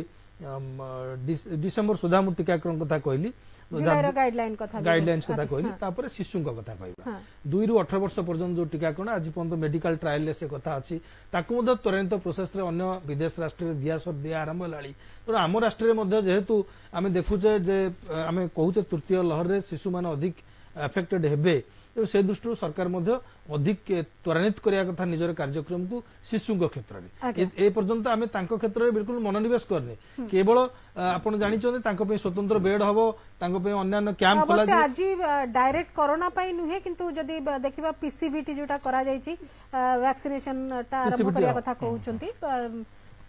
डिसेंबर सुधा मु टीकाकरण कथा कहली गाइडलाइन कथा कहली तापर शिशु कथा कहबा 2 रु 18 वर्ष पर्यंत जो टीकाकरण आज पर्यंत मेडिकल ट्रायल ले से कथा अछि ताकु मध्य त्वरित प्रोसेस रे अन्य विदेश राष्ट्र रे दिया आरंभ लाली तो आम राष्ट्र रे मध्य जेहेतु आमे देखुचे जे आमे कहूचे तृतीय लहर रे शिशु मान अधिक अफेक्टेड हेबे से दृष्टि सरकार मध्य अधिक त्वरान्वित करिया कथा निजर कार्यक्रम को शिशु क्षेत्र में ए पर्यंत आमे तांको क्षेत्र में बिल्कुल मनोनिवेश करने केवल आपण जानि छथि तांको पे स्वतंत्र बेड हबो तांको पे अन्य कैंप खोला अवश्य आज डायरेक्ट कोरोना पई नुहे किंतु जदी देखिबा पीसीबीटी जोटा करा जायछि वैक्सीनेशन ता आरंभ करिया कथा कहउचंती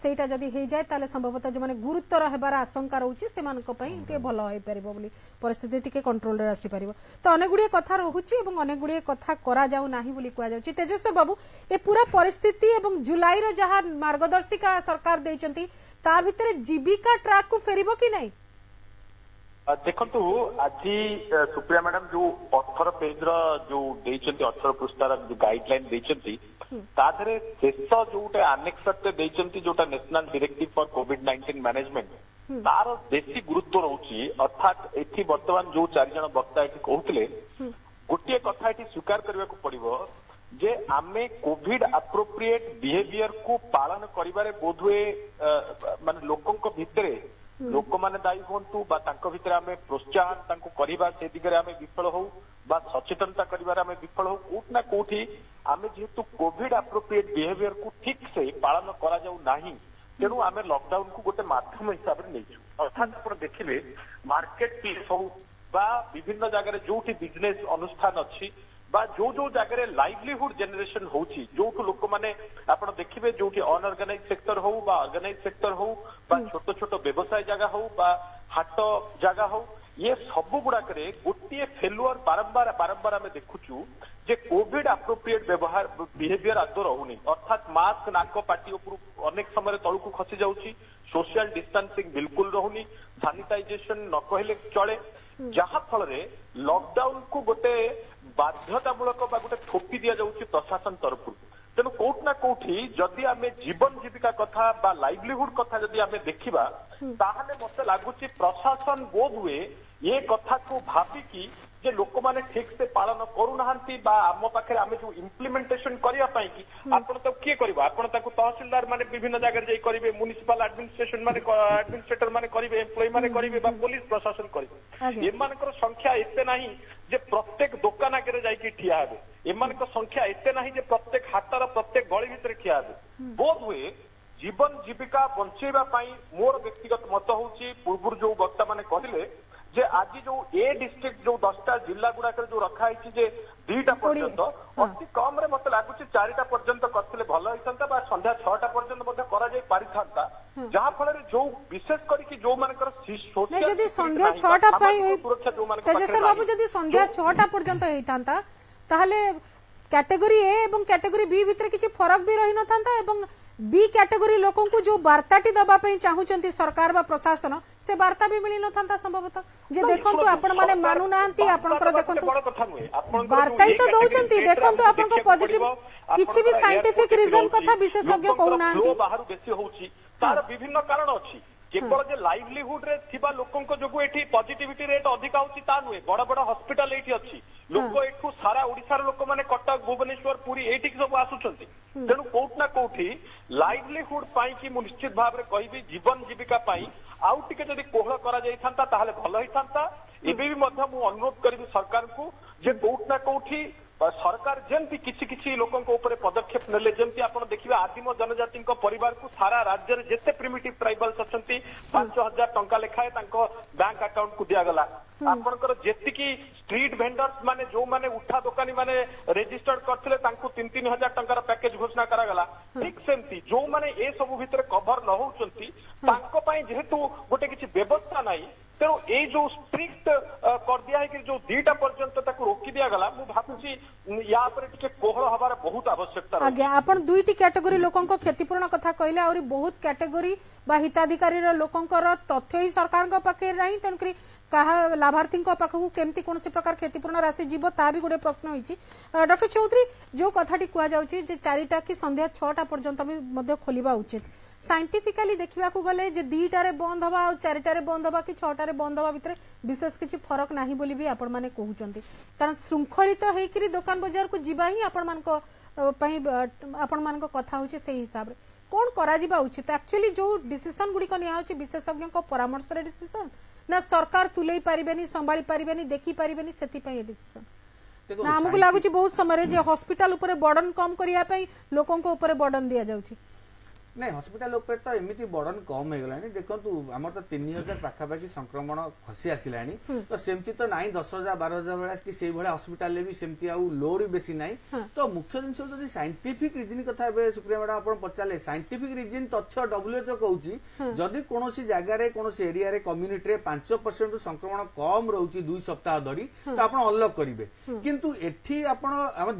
सेटा जदि हो जाए ताले संभवतः जो माने गुरुतर हेबार आशंका रहउछि सेमानक पई टे भलो होई परिबो बोली परिस्थिति टिके कंट्रोल रे आसी परिबो तो अनेक गुडी कथा रहउछि एवं अनेक गुडी कथा करा जाउ नाही बोली कुआ जाउछि तेजस्वी बाबू ए पूरा परिस्थिति एवं जुलाई रो जहा मार्गदर्शिका सरकार देइचंती ता भितरे जीविका ट्रैक को फेरिबो कि नाही देखंतु आज सुप्रिया मैडम जो 18 पेज जो 18 पृष्ठार जो गाइडलाइन देइचंती तादरे शेष जोटे आनेक्सर देइचंती जोटा national directive for covid management तार बेसी गुरुत्व रहउची अर्थात एठी वर्तमान जो 4 जन वक्ता एठी कहउतले गोटे कथा एठी स्वीकार करबा को पड़िबो जे आमे कोविड एप्रोप्रिएट बिहेवियर को पालन करिबारे बोधवे माने लोकंक भितरे लोक माने दायी हुंतु बा तांको भितरे आमे प्रोत्साहन तांको करिबा से दिगरे आमे विफल हो बा सचेतनता करिबारे आमे विफल हो कोट ना कोठी आमे जेतु कोविड एप्रोप्रिएट बिहेवियर को ठीक से पालन करा जाऊ नाही तेणु आमे लॉकडाउन को गोटे माध्यम हिसाब रे लेछु अर्थात आपण देखिबे मार्केट प्लेस हो बा विभिन्न जगह जोठी बिजनेस अनुष्ठान अछि बा जो जो जगह लाइवलीहुड जनरेशन होची जो लोक माने आपण देखिबे जोठी अनऑर्गेनाइज सेक्टर हो बा ऑर्गेनाइज सेक्टर हो बा छोट छोट व्यवसाय जगह हो बा हाट जगह हो ये सब गुड़ाक गोटे फेलुअर बारंबार बारंबार आम देखुचु जे कोविड एप्रोप्रिएट व्यवहार बिहेवियर आदौ रहुनी अर्थात मास्क नाक पाटी उपर अनेक समय तलू खसी जाउची सोशल डिस्टेंसिंग बिल्कुल रहुनी सैनिटाइजेशन न कहले चले जहा फल लॉकडाउन को गोटे बाध्यतामूलक गोटे थोपी दि जाउची प्रशासन तरफ तेणु कोट ना कोठी जदि आमे जीवन जीविका कथा बा लाइवलीहुड कथा जदि आमे देखिबा ताहले मते लागुची प्रशासन बोध हुए ये कथा को भाबिकी जे लोक माने ठीक से पालन करू नाहंती बा आम पाखे आमे जो इम्प्लीमेंटेशन करिया पाई कि आपण तो किए करबा आपण ताको तहसीलदार माने विभिन्न जगह जाई करिवे म्युनिसिपल एडमिनिस्ट्रेशन माने एडमिनिस्ट्रेटर माने करिवे एम्प्लॉय माने करिवे बा पुलिस प्रशासन करिवे एमानकर संख्या एते नाही जे प्रत्येक दुकान आगे जाई ठिया हेबे एमानकर संख्या एते नाही जे प्रत्येक हाटर प्रत्येक गली भितर ठिया हेबे बोध हुए जीवन जीविका बंचेबा पाई मोर व्यक्तिगत मत होची पूर्व जो वक्ता माने कहले जे आज जो ए डिस्ट्रिक्ट जो 10टा जिला गुड़ाक जो रखा है जे 2टा पर्यंत अति कम रे मत लागुची 4टा पर्यंत करथिले भलो होइसंता बा संध्या 6टा पर्यंत मध्ये करा जाय पारिथांता जहा फल रे जो विशेष करी कि जो मानकर सोशल जदी संध्या 6टा पाई तेजस्वी बाबू जदी संध्या 6टा पर्यंत हेइतांता ताहले कैटेगरी ए एवं कैटेगरी बी भितर किछि फरक भी रहि नथांता एवं बी कैटेगरी लोकों को जो वार्ताटी दबा पई चाहुचंती सरकार बा प्रशासन से वार्ता भी मिली नथांता संभवतः जे देखंतु आपण माने मानु नांती आपनकर देखंतु वार्ता ही तो दउचंती देखंतु आपनको पॉजिटिव किछि भी साइंटिफिक रीजन कथा विशेषज्ञ कहू नांती बाहर बेसी होउची तार विभिन्न कारण अछि केवल जे लाइवलीहुड रे थिबा लोकंक जोगु एठी पॉजिटिविटी रेट अधिक होची ता नुहे बड़ बड़ हॉस्पिटल एठी अछि लोक एठू सारा ओडिसा रो लोक माने कटक भुवनेश्वर पुरी एठी सब आसुचंती तेणु कोट ना कोठी लाइवलीहुड पाई कि निश्चित भाव रे कहबी जीवन जीविका पाई आउ टिके जदि कोहळ करा जाई थांता ताहाले भलो होई थांता एबे भी मध्य मु अनुरोध करबी सरकार को जे कोट ना कोठी सरकार जेमती किछि किछि लोकंक ऊपर पदक्षेप नेले जेमती आपण देखिबे आदिम जनजाति परिवार को सारा राज्य रे जेते प्रिमिटिव ट्राइबल्स अछंती 5000 टंका लेखाए तांको बैंक अकाउंट को दिया गला आपनकर जेतिकी स्ट्रीट वेंडर्स माने जो माने उठा दुकानी माने रजिस्टर्ड करथिले तांको 3-3000 टंकार पैकेज घोषणा करा गला ठीक सेमती जो माने ए सब भितर कवर न होउचंती तांको पई जेहेतु गोटे किछि व्यवस्था नाही तेणु ये जो स्ट्रिक्ट कर दिया है कि जो 2टा पर्यंत ताको रोकी दिया गला मु भाबुची या पर टिके कोहळ हबार बहुत आवश्यकता रहै आज्ञा आपण दुईटी कैटेगरी लोकंको क्षतिपूर्ण कथा कहले और बहुत कैटेगरी बा हिताधिकारी लोकंकर तथ्य ही सरकार पाखे नहीं तेणुकरी कहा लाभार्थी पाखक केमती कौन प्रकार क्षतिपूर्ण राशि जीव ता भी गोटे प्रश्न होइछि डॉक्टर चौधरी जो कथाटी कुआ जाउछि जे 4टा कि संध्या 6टा पर्यंत भी खोलिबा उचित साइंटिफिकली देखा गले जे 2टारे बंद हवा और 4टारे बंद हवा कि 6टारे बंद हवा भितर विशेष किसी फरक नाही बोली भी आपण माने कहउचंती कारण श्रृंखलित हेकरी दुकान बाजार को जीवा ही आपण मान कथा होची से हिसाब रे कौन करा जीवा उचित एक्चुअली जो डिसीजन गुडी को निया होची विशेषज्ञ को परामर्श रे डिसीजन ना सरकार तुलई पारिबेनी संभाली पारिबेनी देखि पारिबेनी सेति पई डिसीजन ना हमको लागुची बहुत समय जे हॉस्पिटल ऊपर बर्डन कम करिया पई लोकन को ऊपर बर्डन दिया जाउची नहीं हॉस्पिटल उपर तो एमती बर्डन कम हो गलानी देखो आम तो 3000 पाखापाखि संक्रमण खसी आसला तो सेमती तो नाई 10,000 12,000 भाया कि से भाया हॉस्पिटल भी सेमती आउ लोड बेसी नाई तो मुख्य जिनस जब साइंटिफिक रिजन कथा सुप्रिया मैडम आप पचारे साइंटिफिक रिजन तथ्य WHO कहूँ जदि कौन जगार कौन एरिया कम्युनिटी 5% संक्रमण कम रोचे 2 सप्ताह धरी तो आप अनलक करेंगे किंतु एठी आप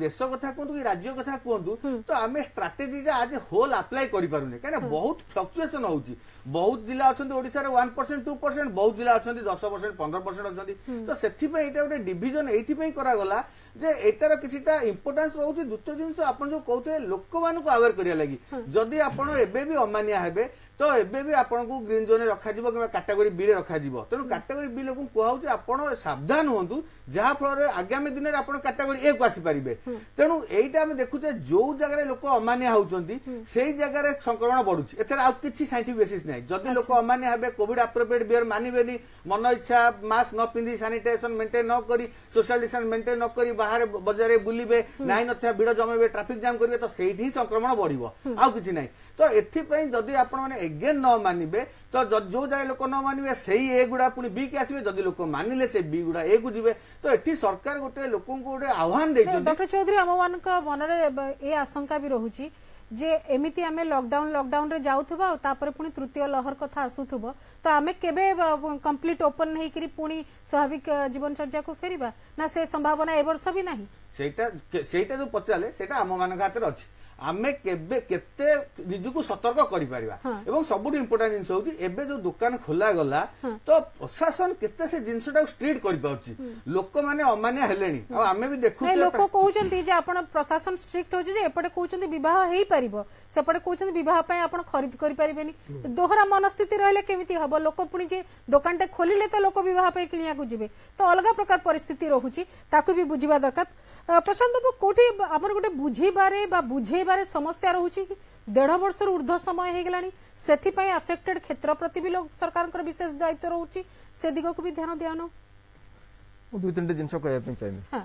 देश कथा कहतु कि राज्य कथा कहतु तो आम स्ट्राटेजी आज होल अप्लाई कर कहीं बहुत फ्लक्चुएसन होची बहुत जिला अच्छा ओडिशा 1% 2% बहुत जिला अच्छा 10% 15% अच्छा तो से गोटे डिविजन ये करागला जे एटार किछिटा इंपोर्टेंस रोचे द्वितीय जिनस आप जो कहते लोक मान अवेयर करिया लगी जदि आपण एबे भी अमानिया हेबे तो एबे भी आपन को ग्रीन जोन रखा जिवो कि कैटेगरी बी रे रखा जिवो तेणु कैटेगरी बी लोक कहूँ आपण सावधान हुंतु जहाँ फल आगामी दिन में आप कैटेगरी ए को आसी पारिबे तेणु एइटा हम देखुचे जो जगह लोक अमानिया होउचंती सेही जगह संक्रमण बढ़ुची एथर आ किछि साइंटिफिक बेसिस नै जदि लोक अमानिया हेबे कोविड अप्रोप्रिएट बिहेवियर मानिबेनी मन इच्छा मास्क न पिंधि सैनिटाइजेशन मेंटेन न करी सोशल डिस्टेंस मेंटेन न करी बाहर बजार बुलिबे नाई नथिया भिड़ जमेबे ट्रैफिक जाम करिवे तो सेठी संक्रमण बढ़िबो आउ किछि नै तो एथिपई जदि आपण माने एगेन न मानिबे तो जो जगह लोक न मानिबे सेही ए गुडा पुनी बी के आसीबे जदि लोक मानिले से बी गुडा ए को जिवे तो एठी सरकार गोटे लोक गोटे आह्वान दैछन डॉक्टर चौधरी हम मान मन रे ए आशंका भी रहुची जे एमिति आमे लॉकडाउन रे जाउथबा तापर पुनी तृतीय लहर कथा आसुथबो तो आमे केबे कंप्लीट ओपन नहीं करी पुनी स्वाभाविक जीवन चर्चा को फेरिबा ना से संभावना ए वर्ष भी नहीं सेटा जो पचाले सेटा आम मान हाथ अच्छी आमे केबे केते निजको सतर्क करि परिबा एवं सबुठ इंपोर्टेंट जिंस होची एबे जो दुकान खोला गला तो प्रशासन केते से जिंसटा स्ट्रीट करि पाउची लोक माने अमान्य हेलेनी आ आमे भी देखु लोक कहउचंती जे आपण प्रशासन स्ट्रिक्ट होची जे एपटे कहउचंती विवाह हेई परिबो सेपटे कहउचंती विवाह पय आपण खरीद करि परिबेनी दोहरा मनस्थिति रहले केमिति हबो लोक पुनी जे दुकानटे खोलिले तो लोक विवाह पय किनिया को जिवे तो अलग प्रकार परिस्थिति रहुची ताकू भी बुझिबा दरकार प्रशांत बाबू कोठी आपण गोटे बुझिबारे बा बुझेबारे समस्या रहुची 1.5 वर्ष ऊर्ध्व समय हो गलानी सेथिपई अफेक्टेड क्षेत्र प्रति भी लोग सरकार विशेष दायित्व रहुची से दिग को भी ध्यान दियानो 2-3 जिनस कहया चाहिए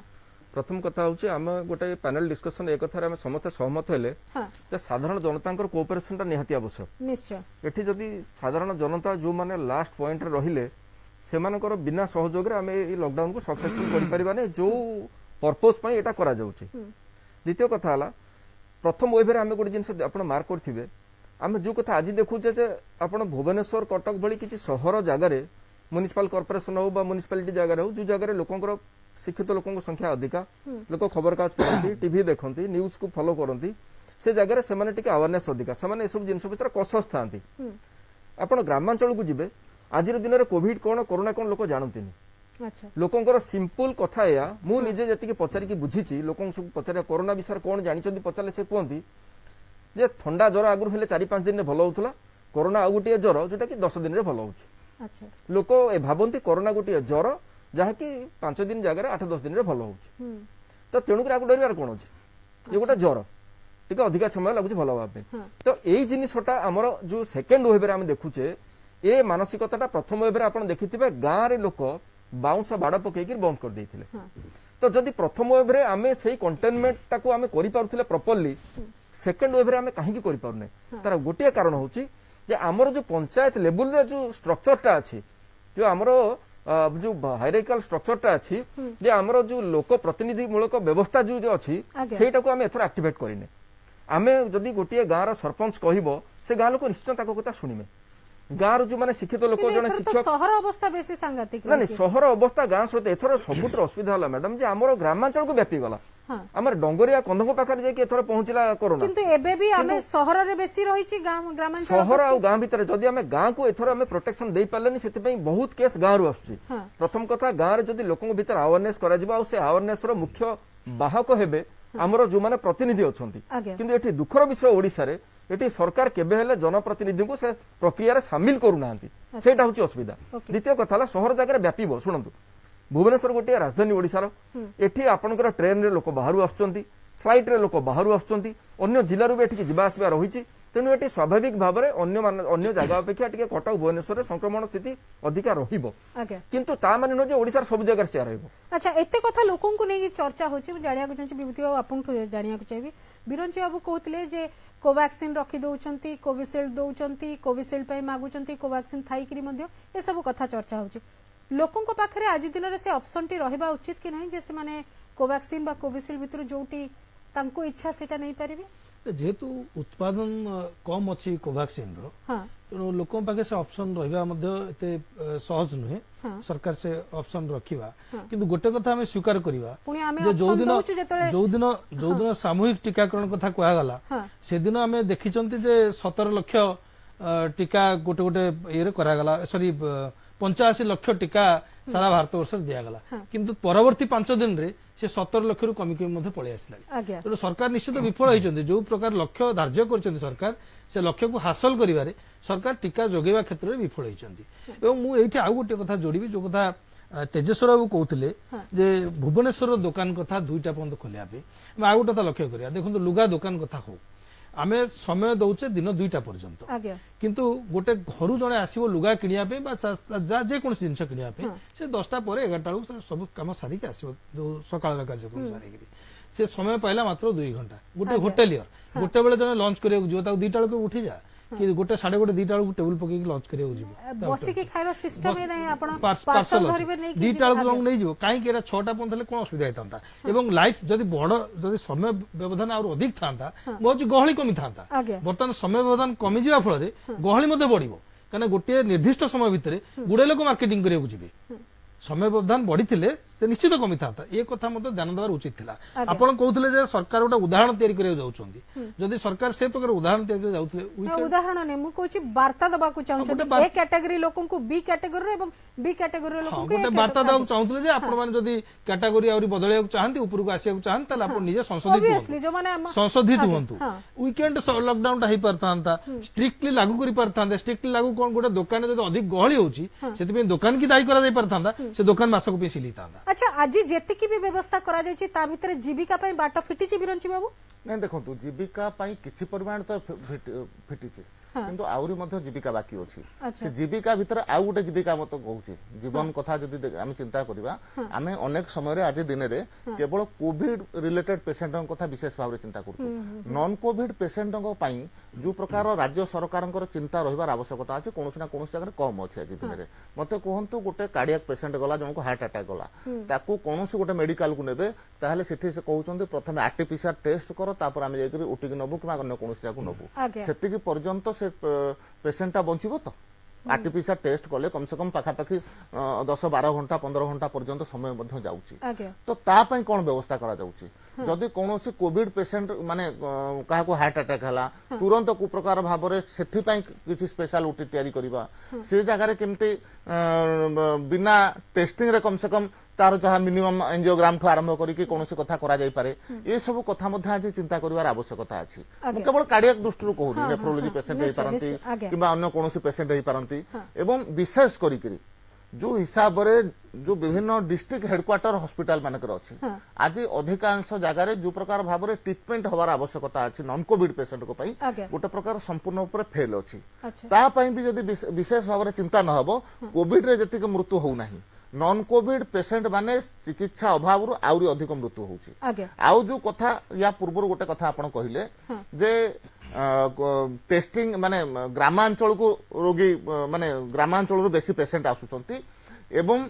प्रथम कथा होची हम गोटे पैनल डिस्कशन एक कथा रे हम समस्त सहमत हेले जे साधारण जनता कोऑपरेशन निहाती आवश्यक निश्चय एठी जदी साधारण जनता जो माने लास्ट पॉइंट रे रहिले सेमानकर बिना सहयोग रे हम ए लॉकडाउन को सक्सेसफुल करि परिबाने जो पर्पस पई एटा करा जाउची द्वितीय कथा हला प्रथम वेव रे हम गोटे जिनस आपण मार्क करथिबे हम जो कथा आज देखुचे जे आपण भुवनेश्वर कटक भली किछि शहर जगह रे म्युनिसिपल कॉर्पोरेशन हो बा म्युनिसिपालिटी जगह हो जो जगह लोकंकर शिक्षित लोकंक संख्या अधिका लोक खबर कागज पढ़ती टीवी देखती न्यूज को फॉलो करती से जगह से टिके अवेयरनेस अधिका से सब जिन विषय कसस था आपण ग्रामांचल को जिबे आज दिन में कोविड कौन कोरोना कौन लोक जानती लोकंकर सिंपल कथा या मु निजे जति पचारिकी बुझीची लोक पचार कोरोना विषय कौन जानी पचारे से कहती जे थंडा ज्वर आगुरी हेले 4-5 दिन भल होता कोरोना आ गोटे ज्वर जोटा कि 10 दिन भल हो अच्छा लोक ए भावती कोरोना गोटे ज्वर जहाँकि 5 दिन जगह 8-10 दिन भल हो तो तेणुक आपको डर कौन अच्छे ये गोटे ज्वर टे अधिका समय लगुच भल हाँ तो यही जिनटा आमर जो सेकेंड वेव आम देखुचे ये मानसिकता प्रथम वेव आप देखिथे गाँव में लोक बाउंस बाड़ पकईक बंद कर देते तो जदि प्रथम वेव आम से कंटेनमेंट टाक आम कर प्रॉपर्ली सेकेंड वेव आम कहीं कर तार गोटे कारण हूँ आमर जो पंचायत लेवल रे जो स्ट्रक्चरटा अच्छी जो आमर जो हायरार्किकल स्ट्रक्चरटा अच्छी जे आमर जो लोक प्रतिनिधि मूलक व्यवस्था जो अच्छी सेटा को आम एथर एक्टिवेट करें आमे जदि गोटे गाँव सरपंच कहब से गाँ लोक निश्चय कथा शुणिमे गाँव जो मैंने शिक्षित लोक जन शिक्षक सहर अवस्था बेसी सांघातिक ना सहर अवस्था गाँ सहित एथर सबुठ असुविधा है मैडम जे आमर ग्रामांचल को व्यापी गला आमर डंगरिया कंधक पाखरे जाके एथर पहुंचला कोरोना किंतु एबे भी आमे सहर रे बेसी रहिछि ग्रामांचल सहर आ गाँ भितर जदि आमे गाँ को एथर आमे प्रोटेक्शन दे पारलेनी सेति पई बहुत केस गाँ रु आसुछि प्रथम कथा गाँ रे जदि लोकन भितर अवेयरनेस करा जिबा आ से अवेयरनेस रो मुख्य बाहक हेबे आमर जो माने प्रतिनिधि अछंती किंतु एठी दुखर विषय ओडिसा रे एटी सरकार केबे हेले जनप्रतिनिधि को से प्रक्रिया रे शामिल करू नांती सेटा होची असुविधा द्वितीय कथा सहर जगह व्यापीबो सुनंतु भुवनेश्वर गोटे राजधानी ओडिसार एठी आपनकर ट्रेन रे लोक बाहरु आछंती फ्लाइट रे लोक बाहरु आछंती अन्य जिल्ला रु एठी जिबा आसीबा रहिछि तेनु एठी स्वाभाविक भाव में अन्य जगह अपेक्षा टिके कटक भुवनेश्वर संक्रमण स्थिति अधिका रहिबो किंतु ता माने न जे ओडिसार सब जगह से रहिबो अच्छा एते कथा लोकन को नै चर्चा होछि जानिया को चाहि विभूति आपन को जानिया को चाहिबी बिरंची बाबू कहते जे कोवैक्सीन रखी दौरान कोविशील्ड दौरान कोविशील्ड मागुंट कोवैक्सीन थी ये सब कथा चर्चा होची लोकों पाखे आज दिन में से ऑप्शन टी रहा उचित कि नहीं जे से माने कोवैक्सीन बा कोविशील्ड भितर जोटी तांको इच्छा सेटा नहीं पारिबे जेहेतु उत्पादन कम अच्छी कोवैक्सीन रो तेणु लोकों पाखे से ऑप्शन रहिबा मध्ये एते सहज नुहे सरकार से ऑप्शन रखिबा किंतु गोटे कथा हमें स्वीकार करिबा जे जो दिन सामूहिक टीकाकरण कथा कहा गला से दिन हमें देखिचंती जे 17 लाख टीका गोटे गोटे ये करा गला सॉरी 85 लाख टीका सारा भारत वर्ष दिगला किंतु परवर्ती 5 दिन रे से 17 लाख रु कमी कमी पलि आसला तेणु सरकार निश्चित विफल होती जो प्रकार लक्ष्य धार्य कर सरकार से लक्ष्य को हासिल करिवारे सरकार टीका जोगेवा क्षेत्र में विफल होती मुझे आउ गोटे कथा जोड़ी जो कथा तेजेश्वर बाबू कहते जे भुवनेश्वर दुकान कथा 2टा पर्यंत खोलिया आउ गोटे कथा लक्ष्य करिया देखो लुगा दुकान कथा हो आमे समय दौचे दिन 2टा पर्यंत किंतु गोटे घर जड़े आसो लुगा किनिया जेको जिनस किनिया से 10टा पर 11टा बेलू सब कम सारिक आसो जो सकाल कार्यक्रम सारिक से समय पाइला मात्र 2 घंटा गोटे होटेलियर गोटे बेले जने लंच करिया जो 2टा बेलू उठी जा कि गोटे 1:30 2टा बेलू टेबल पकई लंच करिया जीवो बसी के खाइबा सिस्टम नै आपण पार्सल धरिबे नै 2टा बेलू लंग नै जीवो काई केरा 6टा पर्यंत ले कोन असुविधा हेतांता एवं लाइफ जदि बड़ जदि समय व्यवधान और अधिक थांता बहुत गहली कमी थांता बर्तमान समय व्यवधान कमी जीवा फल रे गहली मध्ये बढ़िबो काना गोटे निर्दिष्ट समय भितरे गुडे लोक मार्केटिंग करिया जीवे समय व्यवधान बढ़ी से निश्चित कमी था ये कथा मतलब ध्यान देवार उचित थिला आपण कहउतले जे सरकार गोटे उदाहरण तैयारी करिया जाउछंती जदि सरकार से प्रकार उदाहरण तैयारी करिया जाउतले उदाहरण ने मु कहूची वार्ता दबा को चाहउछंती ए कैटेगरी लोकन को बी कैटेगरी रो एवं बी कैटेगरी लोकन को गोटे वार्ता दबा चाहउतले जे आपण माने जदि कैटेगरी आउरी बदलिया चाहंती ऊपर को आसिया चाहंती ताले आपण निजे संशोधित हुंतु वीकेंड लॉकडाउन ता हे परतांता स्ट्रिक्टली लागू करि परतांता स्ट्रिक्टली लागू कोन गोटे दुकान जदि अधिक गहली होउची सेति पे दुकान की दायी करा जाय परतांता से दुकान मासक पे सिली तांता अच्छा आज जेतिकी भी व्यवस्था करा जायछि ता भितर जीविका पई बाट फिटिछि बिरंची बाबू नहीं देखो जीविका पई किछि परिमाण तो फिटिछि किंतु आउरी मध्ये जीविका बाकी अछि जीविका भितर आउ गोटे जीविका मत कहूछि जीवन कथा जदि हम चिंता करबा आमे अनेक समय रे आज दिन रे केवल कोविड रिलेटेड पेशेंट कथा विशेष भाव रे चिंता करछु नॉन कोविड पेशेंट पई जो प्रकार राज्य सरकार चिंता रहिबार आवश्यकता अछि कोनोसी ना कोनोसी जगह कम अछि आज दिन रे मते कहंतु गोटे कार्डियक पेशेंट गला जनको हार्ट अटैक गला ताकू कोनोसी गोटे मेडिकल को नेबे ताहले सेठी से कहउचंदी प्रथमे आरटीपीसीआर टेस्ट करो तापर आमे जेकरी ओटी नबु कि अन्य कोनोसी जगह नबु सेति की पर्यंत से पेशेंटा बंचिबो तो आरटीपीसीआर टेस्ट कले कम से कम पाखापाखि 10-12 घंटा 15 घंटा पर्यंत समय मध्य जाउची तो ता पई कोन व्यवस्था करा जाउची जदि कोनोसी कोविड पेशेंट माने काहा को हार्ट अटैक हला तुरंत को प्रकार भाव रे सेथि पई किछि स्पेशल ओटी तयारी करबा से जगह रे केमते बिना टेस्टिंग रे कम से कम तार जहाँ मिनिमम एंजियोग्राम ठू आरंभ करके कौन कथा करा जाई पारे ये सब कथा मध्य आज चिंता करिवार आवश्यकता अछि केवल कार्डियक दृष्टि कहूनी नेफ्रोलोजी पेशेंट होई पारंती किबा अन्य कौन पेशेंट होई पारंती एवं विशेष करी जो हिसाब रे जो विभिन्न डिस्ट्रिक्ट हेडक्वार्टर हॉस्पिटल मानकर अछि आज अधिकांश जगह जो प्रकार भाव में ट्रीटमेंट हवार आवश्यकता अछि नॉन कोविड पेशेंट को पई गोटे प्रकार संपूर्ण ऊपर फेल अछि ता पई भी जदि विशेष भाव में चिंता न हबो कोविड रे जति मृत्यु हो नाही नॉन कोविड पेशेंट माने चिकित्सा अभाव रु आउरी अधिक मृत्यु होउछि आउ जो कथा या पूर्व गोटे कथा आपण कहिले जे टेस्टिंग माने ग्रामांचल को रोगी माने ग्रामांचल रु बेसी पेशेंट आसुचंती एवं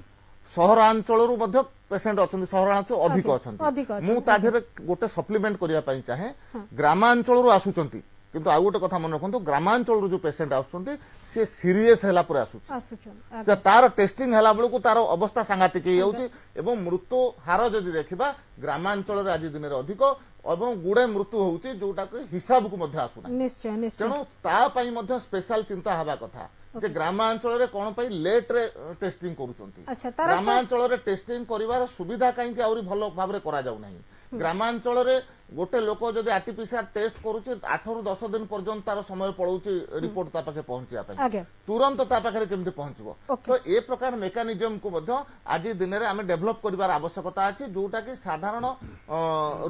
सहरांचल रु मध्य पेशेंट अछंती सहरांचल अधिक अछंती मु ता धरे गोटे सप्लीमेंट करिया पई चाहे ग्रामांचल रु आसुचंती किंतु आ गोटे कथा मन रखंतु ग्रामांचल रु जो पेशेंट आसुचंती से सीरियस हैला पर आसुचंती से तार टेस्टिंग हैला बेलू को तार अवस्था सांघातिक हे जाउची एवं मृत्यु हार जदि देखिबा ग्रामांचल रे आज दिन रे अधिक एवं गुड़े मृत्यु होउची जोटा हिसाब को मध्य आसुना निश्चय निश्चय तेणु ता पई मध्य स्पेशल चिंता हवा कथा जे ग्रामांचल रे कोन पई लेट रे टेस्टिंग करूचंती ग्रामांचल रे टेस्टिंग करिवार सुविधा काई के आउरी भलो भाव रे करा जाउ नाही ग्रामांचल रे गोटे लोक जदि आरटीपीसीआर टेस्ट करूचे 8 रु 10 दिन पर्यंत तार समय पड़ौची रिपोर्ट ता पाखे पहुंचिया पई तुरंत ता पाखे केमते पहुंचबो तो ए प्रकार मेकानिजम को मध्य आज दिन रे आमे डेवलप करिवार आवश्यकता अछि जोटा कि साधारण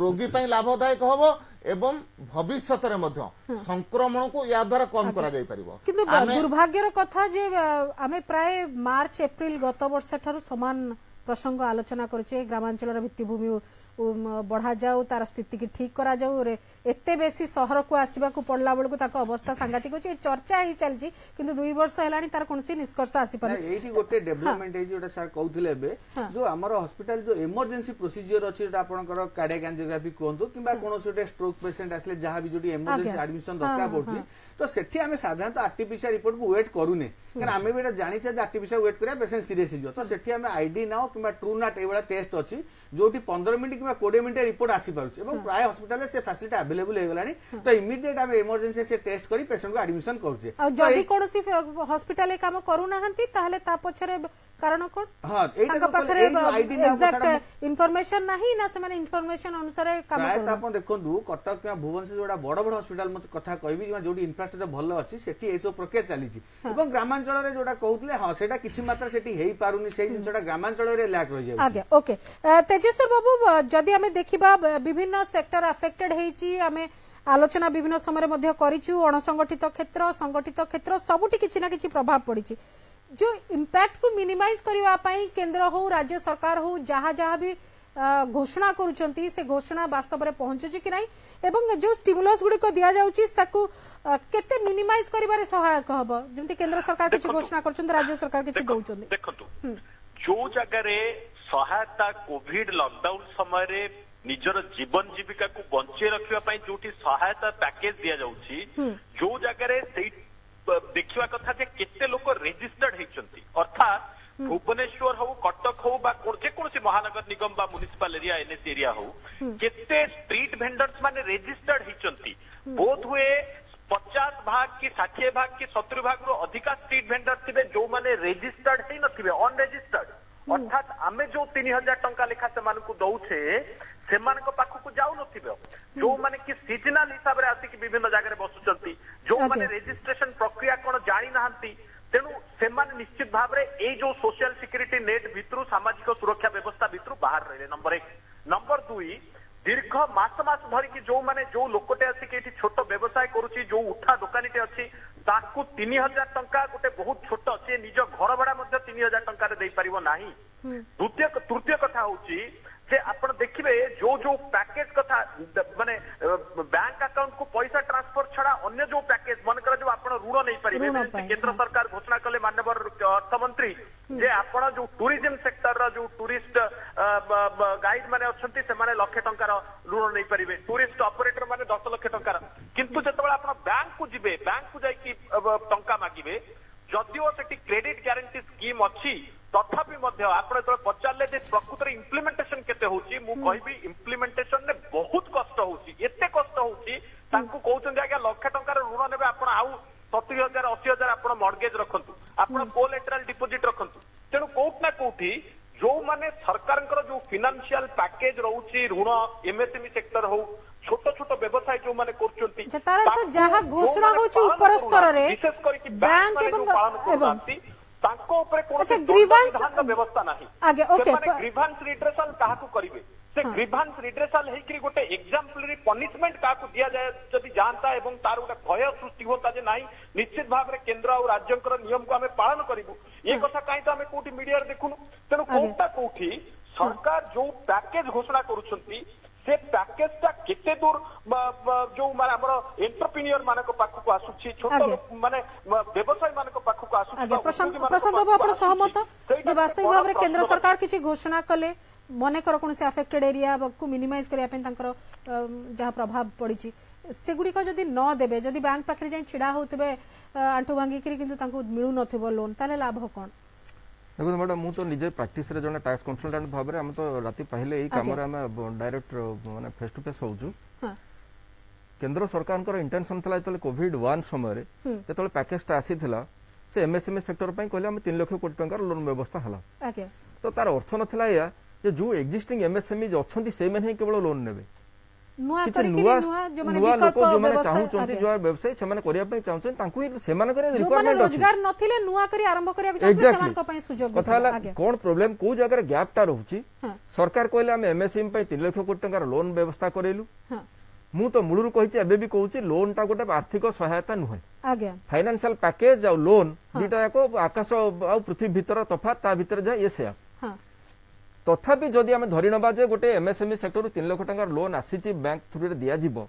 रोगी पई लाभदायक हबो एवं भविष्यत रे मध्य संक्रमण को या द्वारा कम करा जाई परिबो किंतु दुर्भाग्यर कथा जे आमे प्राय मार्च एप्रिल गत वर्ष ठारू समान प्रसंग आलोचना करछे ग्रामांचल भित्तिभूमि बढ़ा जाऊ तार स्थिति की ठीक करा जाऊ रे एते बेसी शहर को आसीबा को पड़ला बेलू ताको अवस्था सांघातिक होची चर्चा ही चलची किंतु 2 वर्ष हेलानी तार कोनसी निष्कर्ष आसी पर एठी गोटे डेवलपमेंट हे जोटा सर कहउथिले बे जो हमर हॉस्पिटल जो इमरजेंसी प्रोसीजर अछि जोटा आपनकर कार्डियक एंजियोग्राफी कोंतु किबा कोनोसी गोटे स्ट्रोक पेशेंट आसले जहां भी जोटी इमरजेंसी एडमिशन दरकार पड़छि तो सेठी हमें साधारणतः आरटीपीसीआर रिपोर्ट को वेट करूने कारण हमें भी जानी जे आरटीपीसीआर वेट करिया पेशेंट सीरियस हो तो सेठी हमें आईडी नाउ किबा ट्रू नाट एवला टेस्ट अछि जोटी 15 मिनिट किबा 20 मिनिट रिपोर्ट आसी पारुछ एवं प्राय हॉस्पिटल से फैसिलिटी अवेलेबल हो गलानी तो इमीडिएट हम इमरजेंसी से टेस्ट करी पेशेंट को एडमिशन करछे जदी कोनसी हॉस्पिटल काम करू नाहंती ताहले ता पछरे कारण कोन हां एटा पखरे एग्जैक्ट इंफॉर्मेशन नाही ना से माने इंफॉर्मेशन अनुसार काम प्राय त आपण देखंदु कटक या भुवनेश्वर जोडा बड़ बड़ हॉस्पिटल मत कथा कहबी जोडी इंफ्रास्ट्रक्चर भलो अछि सेठी एसो प्रक्रिया चलीछि एवं ग्रामांचल रे जोडा कहउतले हां सेटा किछि मात्रा सेठी हेई पारुनी सेही जिनसटा ग्रामांचल रे लैक रहि जाउ आगे ओके तेजस्वर बाबू जदी हमें देखिबा विभिन्न सेक्टर अफेक्टेड हेछि हमें आलोचना विभिन्न समय मध्य करिछु अणसंगठित क्षेत्र संगठित क्षेत्र सबुठी किछि ना किछि प्रभाव पड़िछि जो इम्पैक्ट को मिनिमाइज करबा पई केंद्र हो राज्य सरकार हो जहां जहां भी घोषणा करूछंती से घोषणा वास्तव में पहुंचुची कि नहीं एवं जो स्टिमुलस गुडी को दिया जाउची ताकू केते मिनिमाइज करिबारे सहायक हबो जेमति केंद्र सरकार किछि घोषणा करछन राज्य सरकार किछि दउछन देखंतु जो जगह रे सहायता कोविड लॉकडाउन समय रे निजर जीवन जीविका को बंचे रखिबा पई जोटी सहायता पैकेज दिया जाउची जो जगह रे सेई देखिवा कथा जे केते लोक रेजिस्टर्ड हेचंती अर्थात भुवनेश्वर हो कटक हो बा जेकोसी महानगर निगम बा म्युनिसिपल एरिया एनएस एरिया हो केते स्ट्रीट वेंडर्स माने रेजिस्टर्ड हेचंती बोथ हुए 50 भाग की 60 भाग की 70 भाग रो अधिका स्ट्रीट वेंडर थिबे जो माने रेजिस्टर्ड हे नथिबे अनरेजिस्टर्ड अर्थात आमे जो 3000 टंका लेखा से मानकु दउछे सेमान को पाखु को जाउ नथिबे जो माने कि सीजनल हिसाब रे आसी कि विभिन्न जगह रे बसुचंती जो माने रजिस्ट्रेशन प्रक्रिया कोन जानि नाहंती तेनु सेमान निश्चित भाव रे ए जो सोशल सिक्युरिटी नेट भितरु सामाजिक सुरक्षा व्यवस्था भितरु बाहर रहिले नंबर 1 नंबर 2 दीर्घ मास मास धरि कि जो माने जो लोकटे आसी कि एठी छोट व्यवसाय करूची जो उठा दुकानीटे अछि ताकू 3000 टंका गोटे बहुत छोट से निज घर भड़ा मध्ये 3000 टंका रे देई परिबो नाही तृतीय कथा होची जे आपण देखिबे जो जो पैकेज कथा माने बैंक अकाउंट को पैसा ट्रांसफर छड़ा अन्य जो पैकेज मन कर जो आपण ऋण नहीं परिबे केंद्र सरकार घोषणा कले माननीय अर्थमंत्री जे आपण जो टूरिज्म सेक्टर रा जो टूरिस्ट गाइड माने अछंती से माने लाख टंका ऋण नहीं परिबे टूरिस्ट ऑपरेटर माने 10 लाख टंका किंतु जतबे आपण बैंक को जिबे बैंक को जाई की टंका मागिबे जदिओ सेठी क्रेडिट गारंटी स्कीम अछि तथापि मध्य आपण तो पचारले जे प्रकृत रे इंप्लीमेंटेशन केते होची मु कहबी इंप्लीमेंटेशन ने बहुत कष्ट होची एते कष्ट होची तांको कहउछन आज्ञा लाख टंका ऋण नेबे आपण आउ 70000 80000 आपण मॉर्गेज रखंतु आपण कोलेटरल डिपोजिट रखंतु तेनु कोउट ना कोउठी जो माने सरकार जो फाइनेंशियल पैकेज रोची ऋण एमएसएमई सेक्टर हो छोट छोट व्यवसाय जो माने करछंती अच्छा, तार अर्थ जहाँ घोषणा होची ऊपर स्तर रे विशेष करके बैंक बैंक एवं- पालन करनांती तांको ऊपर अच्छा, कोनोसी ग्रीवांस- विधान व्यवस्था नाही आगे, ओके, ग्रीवांस रिड्रेसल काहाकू करिवे से ग्रीवांस रिड्रेसल हेकरी गोटे एग्जाम्पलरी पनिशमेंट काहाकू दिया जाय जदि जानता एवं तार गोटे भय सृष्टि होता जे नाही निश्चित भाव में केंद्र और राज्यंकर नियम को हमें पालन करिवु ये कथा काई तो हमें कोठी मीडिया रे देखुनु तेनु कोटा कोठी सरकार जो पैकेज घोषणा करूछंती से पैकेज ता केते दूर जो माने हमर एंटरप्रेन्योर मानको पाखु आसुछि छोट आगे। माने व्यवसाय मानको पाखु आसुछि आगे प्रशांत बाबू आपण सहमत जे वास्तविक भाव में केंद्र सरकार किसी घोषणा कले मनेकर कौन से अफेक्टेड एरिया को मिनिमाइज करिया पे तांकर जहाँ प्रभाव पड़ी सेगुड़िक जदि न देबे जदि बैंक पाखरे जाई छिड़ा होतबे आंठू भांगी करी किंतु तांको मिलु नथिबो लोन ताले लाभ कोन देखो मैडम मु तो निजे प्रैक्टिस रे जने टैक्स कंसल्टेंट भाव में हम तो राति पहले यही काम हम डायरेक्ट माने फेस टू फेस होजु हां केंद्र सरकार इंटेंशन था जो कोविड-1 समय जो पैकेज आसीला से एमएसएमई सेक्टर कहले हम 3 लाख कोटी टंकार लोन व्यवस्था हला आगे तो तार अर्थ नथिला या जे जो एक्जिस्टिंग एमएसएमई जो अछंती से माने केवल लोन नेबे नुआ किछि करी नुआ जो माने नुआ लोक विकल्प जो माने व्यवस्था चाहूचंती जो व्यवसाय से माने करिया पई चाहउछन तांकु ही से माने करे जो माने रिक्वायरमेंट अछि रोजगार नथिले नुआ करी आरंभ करिया चाहते Exactly. सेमान को पई सुजोग कथा हला आगे कोन प्रॉब्लम को जगह गैप टा रहउची हां सरकार कहले हम एमएसएमई पई 3 लाख कोटी टंकार लोन व्यवस्था करेलु हां मु तो मुळुरु कहिछि एबे भी कहूछि लोन टा गोटे आर्थिक सहायता नुहे आगे फाइनेंशियल पैकेज आ लोन दुटा जाको आकाश आ पृथ्वी भीतर तफात ता भीतर जा ये से हां तथापि जदि आम धरी नबा जे गोटे एमएसएमई सेक्टर 3 लाख टंकार लोन आसीची बैंक थ्रू रे दिया जिवो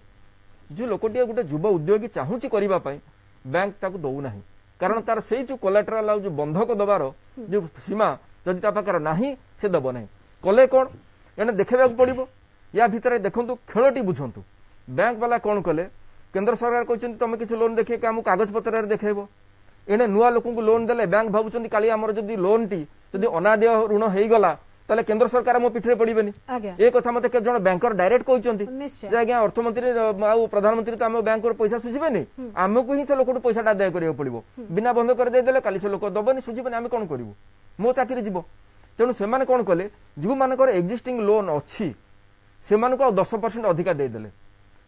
जो लोकटिया गोटे युवा उद्योगी चाहूची करिबा पई बैंक ताको दउ नाही कारण तार सेई जो कोलेटरल आ जो बंधक दबार जो सीमा जदि ता पाकर नाही से दब नाही कले कोन एने देखैबाक पड़िबो या भितर देखंतु खेलटी बुझंतु बैंक वाला कोन कले केंद्र सरकार कहछन तमे किछ लोन देखै के हम कागज पत्र रे देखैबो एने नुआ लोकन को लोन देले बैंक भाबुचंती काली हमर जदि लोन टी जदि अनादेय ऋण हेई गला ताले केंद्र सरकार मो पिठरे पड़िबेनी आगे ए कथा मते के जण बैंकर डायरेक्ट कहउचंती निश्चय जे आज्ञा अर्थमंत्री आ प्रधानमंत्री तो आम बैंक पैसा सुझिबेनी आमको ही से लोक पैसा आदाय करियो पड़िबो बिना बंध कर दे देले काली से लोक दबनी सुझिबेनी आमे कोन करिवो मो चाकरी जीवो तेणु से माने कोन कले जो मानकर एक्जिस्टिंग लोन अछि से मानको 10% अधिका दे देले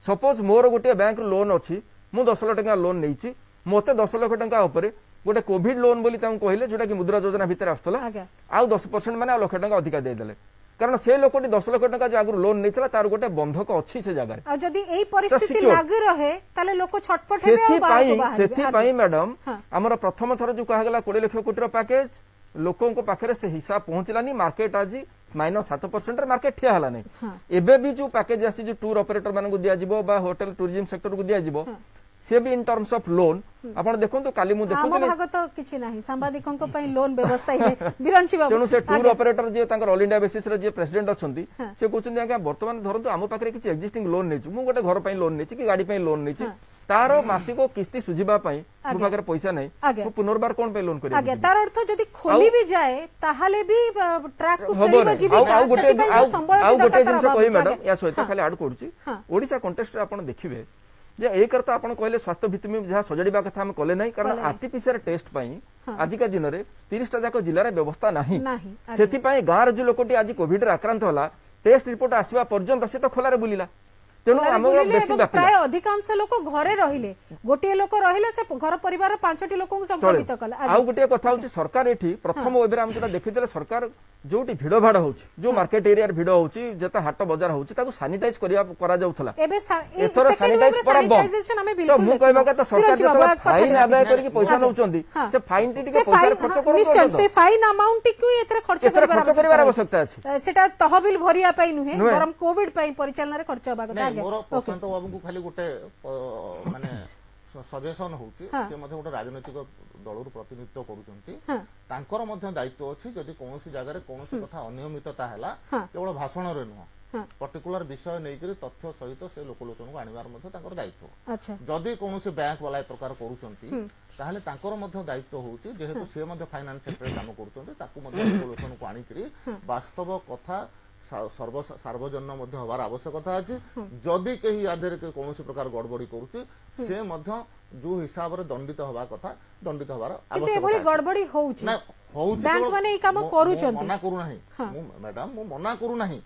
सपोज मोर गोटे बैंक लोन अछि मु 10 लाख टका लोन नेइछि मते 10 लाख टका ऊपर गोटे कोविड लोन बोली तांको कहले जोटा कि मुद्रा योजना भीतर आस्तला आगे आउ 10% माने लाख टका अधिका दे देले कारण से लोकटी 10 लाख टका जो आगु लोन नेइतला तार गोटे बंधक अछि से जगह आ जदि एई परिस्थिति secure. लागू रहे ताले लोक छटपट हेबे आ सेथि पाई मैडम हाँ। हमर प्रथम थर जो कहा गला 20 लाख कोटी पैकेज लोकों को पाखरे से हिसाब पहुंचलानी मार्केट आज -7% रे मार्केट ठिया हला नै एबे भी जो पैकेज आसी जो टूर ऑपरेटर मानन को दिया जिवो बा होटल टूरिज्म सेक्टर को दिया जिवो से भी इन टर्म्स ऑफ लोन आपण देखों तो काली मु आम देखुतले भाग तो किछि नाही सांबादिकों को पई लोन व्यवस्था हे बिरंची बाबू तेणु से टूर ऑपरेटर जे तांकर ऑल इंडिया बेसिस रे जे प्रेसिडेंट अछंती से कहउछन आज्ञा वर्तमान धरंतु आम पाखरे किछि एक्जिस्टिंग लोन नेछु मु गोटे घर पई लोन नेछि कि गाड़ी पई लोन नेछि तार मासिक किस्ती सुझिबा पई मु पाखरे पैसा नै आगे। मु पुनर्बार कोन पई लोन करियो आगे तार अर्थ जदि खोली भी जाए ताहाले भी ट्रैक को हबो फेरिबो नै जीविका आउ गोटे सेति पई जो संबल आउ गोटे दरकार जिंस अभाव कहि अछि। मैडम आगे। या सहित हाँ। खाली ऐड करूची हाँ। ओडिसा कॉन्टेक्स्ट रे आपण देखिबे जे एक करता आपण कहले स्वास्थ्य भित्तिभूमि जहाँ सजाड़िबा कथा हम कले नाही कारण आरटीपीसीआर टेस्ट पई आजिका दिन रे 30 टा जाक जिल्ला रे व्यवस्था नाही नाही, आगे। सेति पई गाँ रे जो लोकटी आज कोविड रे आक्रांत होला टेस्ट रिपोर्ट आसीबा पर्यंत से तो खोला रे बुलिला तेणु घरे हमर बुलिले बेसी ଏବଂ व्यापिला प्राय अधिकांश लोक घरे रहिले गोटे लोक रहिले से घर परिवार 5टी लोक को संक्रमित कला आउ गोटे कथा होची सरकार एठी प्रथम वेबर हम जोटा देखितले सरकार जोटी भिड़ भाड़ होची जो मार्केट एरिया भिड़ होची जता हाट बाजार होची ताको सैनिटाइज करा जाउथला एबे एथर सैनिटाइज पर सैनिटाइजेशन हमें तो बिल्कुल मु कहबा का तो सरकार जतला फाइन आदाय करके पैसा नउचंदी से फाइन टी के पैसा खर्च करो निश्चय से फाइन अमाउंट टिकु एथरे खर्च करबार आवश्यकता अछि सेटा तहबिल भरिया पई नुहे बरम कोविड पई परिचालन रे खर्च होबा नहीं, आगे मोर प्रशांत बाबू को खाली गोटे माने सजेशन होउची हाँ। से मध्ये गोटे राजनैतिक दलर प्रतिनिधित्व करूचंती हाँ। तांकर मध्ये दायित्व अछि जदि कोनोसी जगह रे कोनोसी कथा अनियमितता हैला हाँ। केवल भाषण रे नुह हाँ। पर्टिकुलर विषय नेइकरी तथ्य सहित से लोकलोचन को आनिबार मध्ये तांकर दायित्व अच्छा जदि कोनोसी बैंक वाला ए प्रकार करूचंती ताहले तांकर मध्ये दायित्व होउची जेहेतु से मध्ये फाइनेंस सेक्टर रे काम करूचंती ताकू मध्ये लोकलोचन को आनिकरी वास्तव कथा सार्वजन मध्य हबार आवश्यकता अछि जदि केही आधेर के कोनोसी प्रकार गड़बड़ी करूची से मध्य जो हिसाब रे दंडित हबा कथा दंडित हबार किंतु एभली आवश्यकता गड़बड़ी होउची ना ହଉଛି ବ୍ୟାଙ୍କ କେବଳ- ମାନେ ଏଇ କାମ ମୁଁ କରୁଛନ୍ତି। ମନା କରୁନାହିଁ ମ୍ୟାଡାମ, ମୁଁ ମନା କରୁନାହିଁ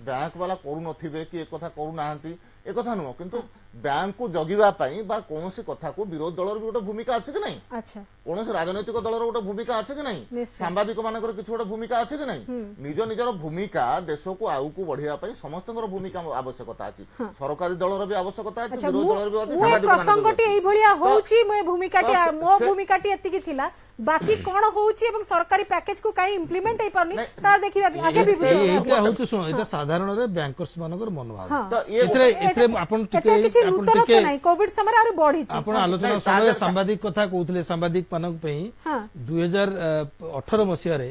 ବ୍ୟାଙ୍କ ବାଲା କରୁନଥିବେ କି ଏକଥା କରୁନାହାନ୍ତି ଏକଥା ନୁହଁ, କିନ୍ତୁ ବ୍ୟାଙ୍କକୁ ଜଗିବା ପାଇଁ ବା କୌଣସି କଥାକୁ ବିରୋଧୀ ଦଳର ବି ଗୋଟେ ଭୂମିକା ଅଛି କି ନାହିଁ, ଆଚ୍ଛା କୌଣସି ରାଜନୈତିକ ଦଳର ଗୋଟେ ଭୂମିକା ଅଛି କି ନାହିଁ, ନିଶ୍ଚୟ। ସାମ୍ବାଦିକ ମାନଙ୍କର କିଛି ଗୋଟେ ଭୂମିକା ଅଛି କି ନାହିଁ। ନିଜ ନିଜର ଭୂମିକା ଦେଶକୁ ଆଗକୁ ବଢିବା ପାଇଁ ସମସ୍ତଙ୍କର ଭୂମିକା ଆବଶ୍ୟକତା ଅଛି, ସରକାରୀ ଦଳର ବି ଆବଶ୍ୟକତା ଅଛି, ଆଚ୍ଛା ବିରୋଧୀ ଦଳର ବି ଅଛି, ମୁଁ ଏ ସାମ୍ବାଦିକ ମାନଙ୍କର ପ୍ରସଙ୍ଗଟି ବି ଅଛି। ଏଇଭଳିଆ ହଉଛି ମୋ ଭୂମିକାଟି ତ ମୋ ସେ- ଭୂମିକାଟି ଏତିକି ଥିଲା, ବାକି କଣ ହଉଛି ଏବଂ ସରକାରୀ ପ୍ୟାକେଜ କୁ କାଇଁ ଇମ୍ପ୍ଲିମେଣ୍ଟ ହେଇପାରୁନି ନାଇଁ, ତା ଦେଖିବା ଆगे ବି এইটা হচ্ছে শুনো এটা সাধারণরে ব্যাংকর্স মানকর মনোভাব ତ ইଏ এথিরে এথিরে আপন টিকে କିଛି আপন ନୂତନତ୍ୱ টিকে ନାହିଁ, କୋଭିଡ ସମୟରେ ଆହୁରି ବଢିଛି। ଆପଣ ଆଲୋଚନା ନାଇଁ, ସମୟରେ ତା- ସାମ୍ବାଦିକ କଥା କହୁଥିଲେ, ସାମ୍ବାଦିକ ମାନଙ୍କ ପାଇଁ ହଁ 2018 ମସିହାରେ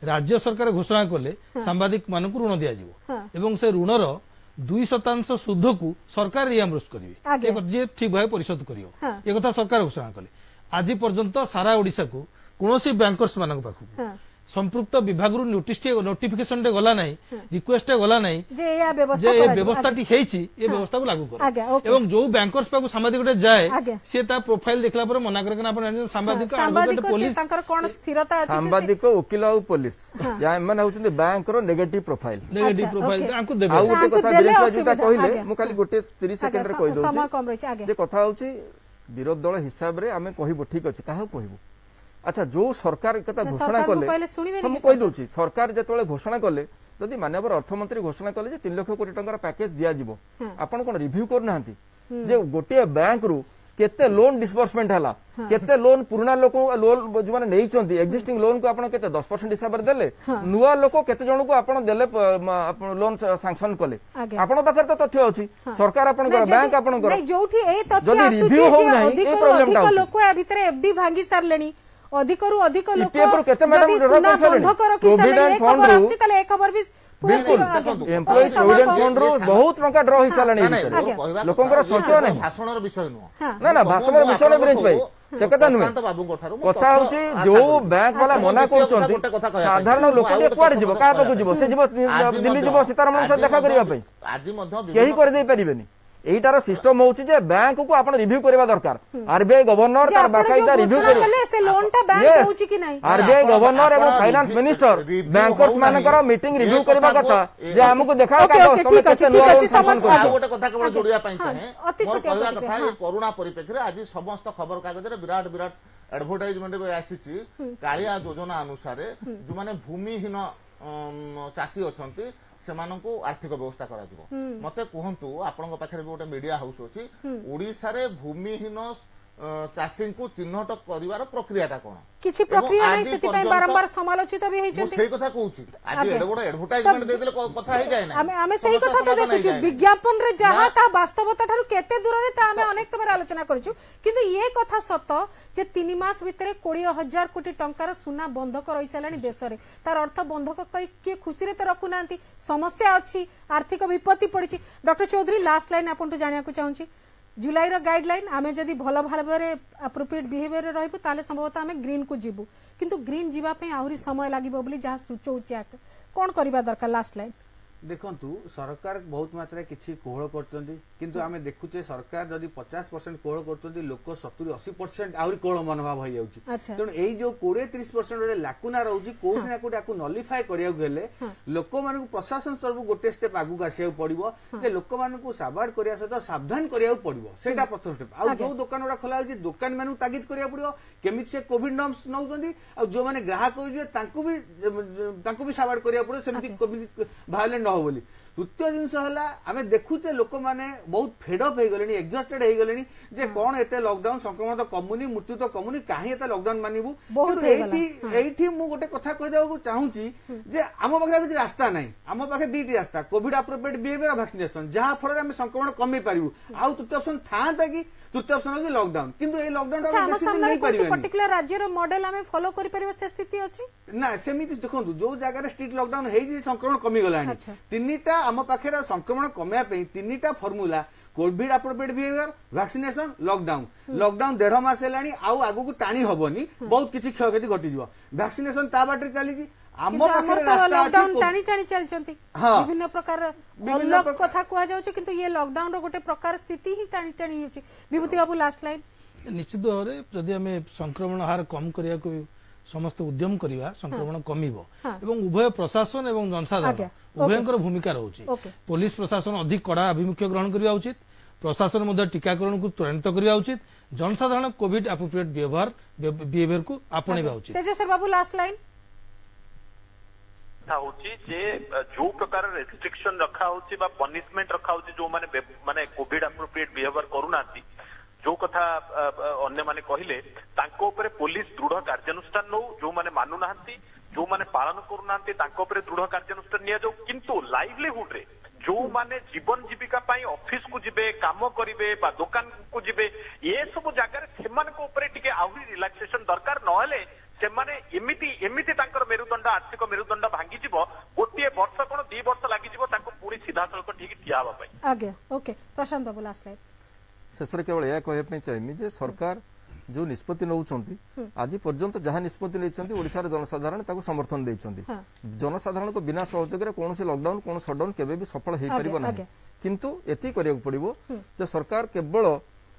ରାଜ୍ୟ ସରକାର ଘୋଷଣା କଲେ ସାମ୍ବାଦିକ ମାନଙ୍କୁ ଋଣ ଦିଆଯିବ ଏବଂ ସେ ଋଣର 2% ସୁଧକୁ ସରକାର ରିଆମ୍ବର୍ସ କରିବେ, ଆଜ୍ଞା। ଯିଏ ଠିକ ଭାବେ ପରିଶୋଧ କରିବ ହଁ। ଏ କଥା ସରକାର ଘୋଷଣା କଲେ। ଆଜି ପର୍ଯ୍ୟନ୍ତ ସାରା ଓଡିଶାକୁ କୌଣସି ବ୍ୟାଙ୍କର୍ସ ମାନଙ୍କ ପାଖକୁ ହଁ। ସମ୍ପୃକ୍ତ ବିଭାଗରୁ ନୋଟିଫିକେସନ ଗଲା ନାହିଁ, ରିକ୍ୱେଷ୍ଟ ଗଲା ନାହିଁ ଯେ ଏୟା ବ୍ୟବସ୍ଥା ଯେ ଏ କରାଯିବ। ବ୍ୟବସ୍ଥାଟି ହେଇଛି ଏ ବ୍ୟବସ୍ଥାକୁ ଲାଗୁ କର। ଆଜ୍ଞା, ଓକେ। ଏବଂ ଯୋଉ ବ୍ୟାଙ୍କର୍ସ ପାଖକୁ ସାମ୍ବାଦିକଟେ ଯାଏ ଆଜ୍ଞା। ସେ ତା ପ୍ରୋଫାଇଲ ଦେଖିଲା ପରେ ମନା କରେ, କାରଣ ଆପଣ ଜାଣିଛନ୍ତି ସାମ୍ବାଦିକ ସାମ୍ବାଦିକ advocate, ସେ ପୋଲିସ ତାଙ୍କର କଣ ସ୍ଥିରତା ଅଛି ଯେ ସେ- ସାମ୍ବାଦିକ ଓକିଲ ଆଉ ପୋଲିସ ଏମାନେ ହଉଛନ୍ତି ବ୍ୟାଙ୍କର ନେଗେଟିଭ ପ୍ରୋଫାଇଲ। ନେଗେଟିଭ ଆଚ୍ଛା, ପ୍ରୋଫାଇଲ ଓକେ। ତାଙ୍କୁ ଦେବେ। ଆଉ ଗୋଟେ ତାଙ୍କୁ କଥା ଦେଲେ ବୀରେନ୍ଦ୍ର ବାବୁ ଅସୁବିଧା, କହିଲେ ଆଜ୍ଞା। ମୁଁ ଖାଲି ଗୋଟେ 30 ସେକେଣ୍ଡରେ ଆଜ୍ଞା, ସମୟ କହିଦଉଛି କମ ରହିଛି, ଆଜ୍ଞା। ଯେ କଥା ହଉଛି ବିରୋଧୀ ଦଳ ହିସାବରେ ଆମେ କହିବୁ ଠିକ ଅଛି, କାହାକୁ କହିବୁ? ଆଚ୍ଛା ଯୋଉ ସରକାର ଏ କଥା ନା, ଘୋଷଣା ସରକାରଙ୍କୁ କଲେ କହିଲେ ଶୁଣିବେନି ହଁ, ମୁଁ କି କହିଦଉଛି ସରକାର ଯେତେବେଳେ ଘୋଷଣା କଲେ, ଯଦି ମାନ୍ୟବର ଅର୍ଥମନ୍ତ୍ରୀ ଘୋଷଣା କଲେ ଯେ 3 ଲକ୍ଷ କୋଟି ଟଙ୍କାର ପ୍ୟାକେଜ ଦିଆଯିବ, ଆପଣ କଣ ରିଭ୍ୟୁ କରୁନାହାନ୍ତି ଯେ ଗୋଟିଏ ବ୍ୟାଙ୍କରୁ କେତେ ଲୋନ ଡିସବର୍ସମେଣ୍ଟ ହେଲା, କେତେ ଲୋନ ପୁରୁଣା ଲୋକ ଲୋନ ଯୋଉମାନେ ନେଇଛନ୍ତି ଏକ୍ଜିଷ୍ଟିଂ ଲୋନ କୁ ଆପଣ କେତେ 10% ହିସାବରେ ଦେଲେ, ନୂଆ ଲୋକ କେତେ ଜଣକୁ ଆପଣ ଦେଲେ ଲୋନ ସାଂସନ କଲେ, ଆଜ୍ଞା। ଆପଣଙ୍କ ପାଖରେ ତ ତଥ୍ୟ ଅଛି, ସରକାର ଆପଣଙ୍କର ନାଇଁ, ବ୍ୟାଙ୍କ ଯଦି- ଆପଣଙ୍କର ନାଇଁ, ଯୋଉଠି ଏଇ ତଥ୍ୟ ଯଦି ଆସୁଛି review ଯେ ହଉନାହିଁ, ଏ ଅଧିକରୁ problem ଟା ଅଧିକ ହଉଛି। ଲୋକ ୟା ଭିତରେ ଏଫଡି ଭାଙ୍ଗି ସାରିଲେଣି, ଅଧିକରୁ ଅଧିକ ଲୋକ EPF ରୁ କେତେ ମ୍ୟାଡାମ ଯଦି ଡ୍ର ସୁନା କରିସାରିଲେଣି? ବନ୍ଧକ ରଖି Provident ସାରିଲେଣି, ଏ fund ଖବର ରୁ- ଆସୁଛି, ତାହେଲେ ଏ ଖବର ବି ପୁରା ବିଲକୁଲ, ସ୍ଥିର- ଆଜ୍ଞା। ଦେଖନ୍ତୁ, ଏମ୍ପ୍ଲୟିଜ ସମୟ ପ୍ରୋଭିଡେଣ୍ଟ କମ- ଫଣ୍ଡ ରୁ ବହୁତ ଟଙ୍କା ଡ୍ର ହେଇସାରିଲାଣି ଏ ନାଇଁ, ଭିତରେ। ମୋର କହିବା କଥା, ଲୋକଙ୍କର ଇଏ ସଞ୍ଚୟ କେବଳ ନାହିଁ। ଭାଷଣର ବିଷୟ ନୁହଁ। ନା ନା ଭାଷଣର ବିଷୟ ନାହିଁ ବିରେଞ୍ଚ ଭାଇ, ସେ କଥା ନୁହେଁ। ପ୍ରଶାନ୍ତ ବାବୁଙ୍କ ଠାରୁ ମୁଁ କଥା ତଥ୍ୟ ହଉଛି ଆଶା ଯୋଉ କରିବି। ବ୍ୟାଙ୍କ ବାଲା ଆଚ୍ଛା, ମନା ମୁଁ ଦ୍ୱିତୀୟ କରୁଛନ୍ତି ଗୋଟେ କଥା କହିବା ପାଇଁ ସାଧାରଣ ଚାହୁଁଛି। ଲୋକ ମୁଁ ଆଉ ଟିକେ ଗୋଟେ କୁଆଡେ ତଥ୍ୟ ଯିବ, ମଧ୍ୟ କାହା କହିବା ପାଖକୁ ଯିବ? ପାଇଁ ସେ ଯିବ ଆଜି ଦିଲ୍ଲୀ ମଧ୍ୟ- ଯିବ ସୀତାରମଣ ସହ ଆଜି ଦେଖା ମଧ୍ୟ- କରିବା ପାଇଁ, ଆଜି ମଧ୍ୟ କେହି ବିଭିନ୍ନ- କରିଦେଇ ପାରିବେନି। এইটার সিস্টেম হচ্ছে যে ব্যাঙ্কକୁ ଆପଣ রিভিউ କରିବା দরকার, আরবিআই গভর্নর যে তার ଆପଣ বাকাইদা ଯୋଉ রিভিউ ଘୋଷଣା କରିବେ। କଲେ ସେ ଲୋନଟା ବ୍ୟାଙ୍କ Yes. ଦଉଛି କି ନାହିଁ? ଆରବିଆଇ ଗଭର୍ଣ୍ଣର ଏବଂ ଆପଣ finance review- minister review bankers ହଉନାହିଁ। ମାନଙ୍କର ମିଟିଂ ରିଭ୍ୟୁ ଏ କରିବା କଥାକୁ- କଥା ଯେ ଆମକୁ ଦେଖାଅ ଓକେ, କାଗଜ ଓକେ, ତମେ ଠିକ କେତେ ଅଛି, ନୂଆ ଠିକ ଲୋନ ଅଛି, ସାଂସନ ସମୟ- କରିଛ। ଆଉ ଗୋଟେ କଥା କେବଳ ଯୋଡିବା ପାଇଁ ହଁ, ଚାହେଁ, ଅତି ମୋର ଛୋଟିଆ କହିବା ପ୍ରତିକ୍ରିୟା, କଥା ହଁ। ଏ କରୁଣା ପରିପ୍ରେକ୍ଷୀରେ ଆଜି ସମସ୍ତ ଖବର କାଗଜରେ ବିରାଟ ବିରାଟ ଆଡଭର୍ଟାଇଜମେଣ୍ଟ ବି ଆସିଛି, କାଳିଆ ଯୋଜନା ଅନୁସାରେ ଯୋଉମାନେ ଭୂମିହୀନ ଚାଷୀ ଅଛନ୍ତି ସେମାନଙ୍କୁ ଆର୍ଥିକ ବ୍ୟବସ୍ଥା କରାଯିବ। ମତେ କୁହନ୍ତୁ, ଆପଣଙ୍କ ପାଖରେ ବି ଗୋଟେ ମିଡିଆ ହାଉସ ଅଛି, ଓଡିଶାରେ ଭୂମିହୀନ ଚାଷୀଙ୍କୁ ଚିହ୍ନଟ କରିବାର ପ୍ରକ୍ରିୟାଟା କଣ? କିଛି ପ୍ରକ୍ରିୟା ଏବଂ ନାହିଁ, ଆଜି ସେଥିପାଇଁ ପର୍ଯ୍ୟନ୍ତ- ବାରମ୍ବାର ସମାଲୋଚିତ ବି ମୁଁ ହେଇଛନ୍ତି। ସେଇ କଥା କହୁଛି, ଆଜି ଆଜ୍ଞା। ଏଡେ ବଡ ଆଡଭର୍ଟାଇଜମେଣ୍ଟ ଦେଇଦେଲେ କଥା ହେଇଯାଏ ନା। ଆମେ ସେଇ କଥା ତ ଦେଖୁଛୁ, ବିଜ୍ଞାପନରେ ଯାହା ତା ବାସ୍ତବତା ଠାରୁ କେତେ ଦୂରରେ ତା ଆମେ ଅନେକ ସମୟରେ ଆଲୋଚନା କରିଛୁ, କିନ୍ତୁ ଇଏ କଥା ସତ ଯେ 3 ମାସ ଭିତରେ 20,000 କୋଟି ଟଙ୍କାର ସୁନା ବନ୍ଧକ ରହିସାରିଲାଣି ଦେଶରେ। ତାର ଅର୍ଥ ବନ୍ଧକ କିଏ ଖୁସିରେ ତ ରଖୁନାହାନ୍ତି, ସମସ୍ୟା ଅଛି, ଆର୍ଥିକ ବିପତ୍ତି ପଡିଛି। ଡକ୍ଟର ଚୌଧୁରୀ, ଲାଷ୍ଟ ଲାଇନ୍ ଆପଣଙ୍କୁ ଜାଣିବାକୁ ଚାହୁଁଛି, ଜୁଲାଇର ଗାଇଡଲାଇନ୍ ଆମେ ଯଦି ଭଲ ଭାବରେ ଆପ୍ରୋପ୍ରିଏଟ୍ ବିହେଭିୟରରେ ରହିବୁ ତାହେଲେ ସମ୍ଭବତଃ ଆମେ ଗ୍ରୀନ୍ କୁ ଯିବୁ, କିନ୍ତୁ ଗ୍ରୀନ୍ ଯିବା ପାଇଁ ଆହୁରି ସମୟ ଲାଗିବ ବୋଲି ଯାହା ସୂଚଉଛି, କଣ କରିବା ଦରକାର? ଲାଷ୍ଟ ଲାଇନ୍ ଦେଖନ୍ତୁ, ସରକାର ବହୁତ ମାତ୍ରାରେ କିଛି କୋହଳ କରୁଛନ୍ତି, କିନ୍ତୁ ଆମେ ଦେଖୁଛେ ସରକାର ଯଦି 50% କୋହଳ କରୁଛନ୍ତି, ଲୋକ 70-80% ଆହୁରି କୋହଳ ମନୋଭାବ ହେଇଯାଉଛି। ଆଚ୍ଛା। ତେଣୁ ଏଇ ଯୋଉ 20-30% ଗୋଟେ ଲାକୁନା ରହୁଛି, କୋଉଠି ନା କୋଉଠି ଆକୁ ନଲିଫାଏ କରିବାକୁ ହେଲେ ଲୋକମାନଙ୍କୁ ପ୍ରଶାସନ ତରଫରୁ ଗୋଟେ ଷ୍ଟେପ୍ ଆଗକୁ ଆସିବାକୁ ପଡିବ, ଯେ ଲୋକମାନଙ୍କୁ ସାବାଡ କରିବା ସହିତ ସାବଧାନ କରିବାକୁ ପଡିବ, ସେଇଟା ପ୍ରଥମ ଷ୍ଟେପ୍। ଆଉ ଯୋଉ ଦୋକାନ ଗୁଡା ଖୋଲା ହଉଛି, ଦୋକାନୀ ମାନଙ୍କୁ ତାଗିଦ କରିବାକୁ ପଡିବ କେମିତି ସେ କୋଭିଡ ନର୍ମସ ନଉଛନ୍ତି, ଆଉ ଯୋଉମାନେ ଗ୍ରାହକ ହେଇଯିବେ ତାଙ୍କୁ ବି ସାବାଡ କରିବାକୁ ପଡିବ, ସେମିତି ଭାୟୋଲେଣ୍ଟ ହବ ବୋଲି। ତୃତୀୟ ଜିନିଷ ହେଲା, ଆମେ ଦେଖୁଛେ ଲୋକମାନେ ବହୁତ ଫେଡଅପ୍ ହେଇଗଲେଣି, ଏକ୍ସଷ୍ଟେଡ ହେଇଗଲେଣି, ଯେ କଣ ଏତେ ଲକଡାଉନ, ସଂକ୍ରମଣ ତ କମୁନି, ମୃତ୍ୟୁ ତ କମୁନି, କାହିଁ ଏତେ ଲକଡାଉନ ମାନିବୁ। କିନ୍ତୁ ଏଇଠି ମୁଁ ଗୋଟେ କଥା କହିଦେବାକୁ ଚାହୁଁଛି ଯେ ଆମ ପାଖରେ କିଛି ରାସ୍ତା ନାହିଁ, ଆମ ପାଖରେ 2ଟି ରାସ୍ତା, କୋଭିଡ ଆପ୍ରୋପ୍ରିଏଟ୍ ବିହେଭିୟର, ଭ୍ୟାକ୍ସିନେସନ, ଯାହା ଫଳରେ ଆମେ ସଂକ୍ରମଣ କମେଇ ପାରିବୁ। ଆଉ ତୃତୀୟ ଅପସନ ଥାନ୍ତା କି? ତୃତୀୟ ଅପସନ ହଉଛି ଲକଡାଉନ, କିନ୍ତୁ ଏଇ ଲକଡାଉନ ବେଶୀ ଦିନ ନେଇପାରିବାନି। ପର୍ଟିକୁଲାର ରାଜ୍ୟର ମଡେଲ ଆମେ ଫଲୋ କରିପାରିବା, ସେ ସ୍ଥିତି ଅଛି ନା। ସେମିତି ଦେଖନ୍ତୁ, ଯୋଉ ଜାଗାରେ ଷ୍ଟ୍ରିକ୍ଟ ଲକଡାଉନ ହେଇଛି ସଂକ୍ରମଣ କମିଗଲାଣି। 3ଟା ଆମ ପାଖରେ ସଂକ୍ରମଣ କମେଇବା ପାଇଁ 3ଟା formula, Covid appropriate behaviour, vaccination, lockdown. Lockdown 1.5 ମାସ ହେଲାଣି, ଆଉ ଆଗକୁ ଟାଣି ହବନି, ବହୁତ କିଛି କ୍ଷୟକ୍ଷତି ଘଟିଯିବ। ଭ୍ୟାକ୍ସିନେସନ ତା ବାଟରେ ଚାଲିଛି, ଆମ ପାଖରେ ରାସ୍ତା ଅଛି। ଟାଣି ଟାଣି ଚାଲିଛନ୍ତି, ବିଭିନ୍ନ ପ୍ରକାର କଥା କୁହାଯାଉଛି, କିନ୍ତୁ ଇଏ ଲକଡାଉନ ର ଗୋଟେ ପ୍ରକାର ସ୍ଥିତି ହିଁ ଟାଣି ଟାଣି ହେଉଛି। ବିଭୂତି ବାବୁ, ଲାଷ୍ଟ ଲାଇନ୍। ନିଶ୍ଚିତ ଭାବରେ ଯଦି ଆମେ ସଂକ୍ରମଣ ହାର କମ କରିବାକୁ ସମସ୍ତେ ଉଦ୍ୟମ କରିବା ସଂକ୍ରମଣ କମିବ ହଁ। ଏବଂ ଉଭୟ ପ୍ରଶାସନ ଏବଂ ଜନସାଧାରଣ ଆଜ୍ଞା। ଉଭୟଙ୍କର ଭୂମିକା ରହୁଛି ଓକେ। पुलिस प्रशासन अधिक कड़ा आभिमुख्य ग्रहण करने उचित प्रशासन मध्य टीकाकरण को त्वरान्वित करने उचित जनसाधारण कोविड एप्रोप्रिएट बिहेवियर को आपणा उचित तेजस्वर बाबू लास्ट लाइन ହଉଛି ଯେ ଯୋଉ ପ୍ରକାର ରେଷ୍ଟ୍ରିକ୍ସନ ରଖା ହଉଛି ବା ପନିଶମେଣ୍ଟ ରଖା ହଉଛି ଯୋଉମାନେ ମାନେ କୋଭିଡ ଆପ୍ରୋପ୍ରିଏଟ ବିହେଭିୟର କରୁନାହାନ୍ତି ଯୋଉ କଥା ଅନ୍ୟମାନେ କହିଲେ ତାଙ୍କ ଉପରେ ପୋଲିସ ଦୃଢ କାର୍ଯ୍ୟାନୁଷ୍ଠାନ ନଉ ଯୋଉମାନେ ମାନୁନାହାନ୍ତି ଯୋଉମାନେ ପାଳନ କରୁନାହାନ୍ତି ତାଙ୍କ ଉପରେ ଦୃଢ କାର୍ଯ୍ୟାନୁଷ୍ଠାନ ନିଆଯାଉ କିନ୍ତୁ ଲାଇଭଲିହୁଡ ରେ ଯୋଉମାନେ ଜୀବନ ଜୀବିକା ପାଇଁ ଅଫିସ କୁ ଯିବେ କାମ କରିବେ ବା ଦୋକାନ କୁ ଯିବେ ଏ ସବୁ ଜାଗାରେ ସେମାନଙ୍କ ଉପରେ ଟିକେ ଆହୁରି ରିଲାକ୍ସେସନ ଦରକାର ନହେଲେ ସେମାନେ ଏମିତି ତାଙ୍କର ମେରୁଦଣ୍ଡ ଆର୍ଥିକ ମେରୁଦଣ୍ଡ ଭାଙ୍ଗିଯିବ ଗୋଟିଏ ବର୍ଷ କଣ 2 ବର୍ଷ ଲାଗିଯିବ ତାଙ୍କୁ ପୁଣି ସିଧାସଳଖ ଠିକ ଠିଆ ହେବା ପାଇଁ ଆଜ୍ଞା ଓକେ ପ୍ରଶାନ୍ତ ବାବୁ ଲାଷ୍ଟ ଲାइन ଶେଷରେ କେବଳ ଏହା କହିବା ପାଇଁ ଚାହିଁବି ଯେ ସରକାର ଯୋଉ ନିଷ୍ପତ୍ତି ନେଉଛନ୍ତି ଆଜି ପର୍ଯ୍ୟନ୍ତ ଯାହା ନିଷ୍ପତ୍ତି ନେଇଛନ୍ତି ଓଡ଼ିଶାର ଜନସାଧାରଣ ତାକୁ ସମର୍ଥନ ଦେଇଛନ୍ତି ଜନସାଧାରଣଙ୍କ ବିନା ସହଯୋଗରେ କୌଣସି ଲକଡାଉନ କୌଣସି ସଟଡାଉନ କେବେ ବି ସଫଳ ହେଇପାରିବ ନାହିଁ କିନ୍ତୁ ଏତିକି କରିବାକୁ ପଡିବ ଯେ ସରକାର କେବଳ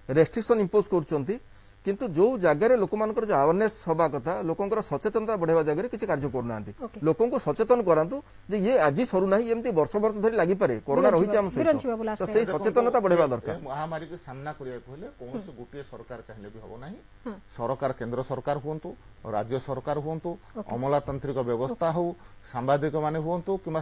ରେଷ୍ଟ୍ରିକ୍ସନ ଇମ୍ପୋଜ କରୁଛନ୍ତି କିନ୍ତୁ ଯୋଉ ଜାଗାରେ ଲୋକମାନଙ୍କର ଯୋଉ ଆୱାରନେସ୍ ହବା କଥା ଲୋକଙ୍କର ସଚେତନତା ବଢାଇବା ଜାଗାରେ କିଛି କାର୍ଯ୍ୟ କରୁନାହାନ୍ତି ଲୋକଙ୍କୁ ସଚେତନ କରାନ୍ତୁ ଯେ ଇଏ ଆଜି ସରୁ ନାହିଁ ଏମିତି ବର୍ଷ ବର୍ଷ ଧରି ଲାଗିପାରେ କରୋନା ରହିଛି ଆମ ସହିତ ତ ସେଇ ସଚେତନତା ବଢାଇବା ଦରକାର ମହାମାରୀ କୁ ସାମ୍ନା କରିବାକୁ ହେଲେ କୌଣସି ଗୋଟିଏ ସରକାର ଚାହିଁଲେ ବି ହବ ନାହିଁ ସରକାର କେନ୍ଦ୍ର ସରକାର ହୁଅନ୍ତୁ ରାଜ୍ୟ ସରକାର ହୁଅନ୍ତୁ ଅମଲାତାନ୍ତ୍ରିକ ବ୍ୟବସ୍ଥା ହଉ ସାମ୍ବାଦିକ ମାନେ ହୁଅନ୍ତୁ କିମ୍ବା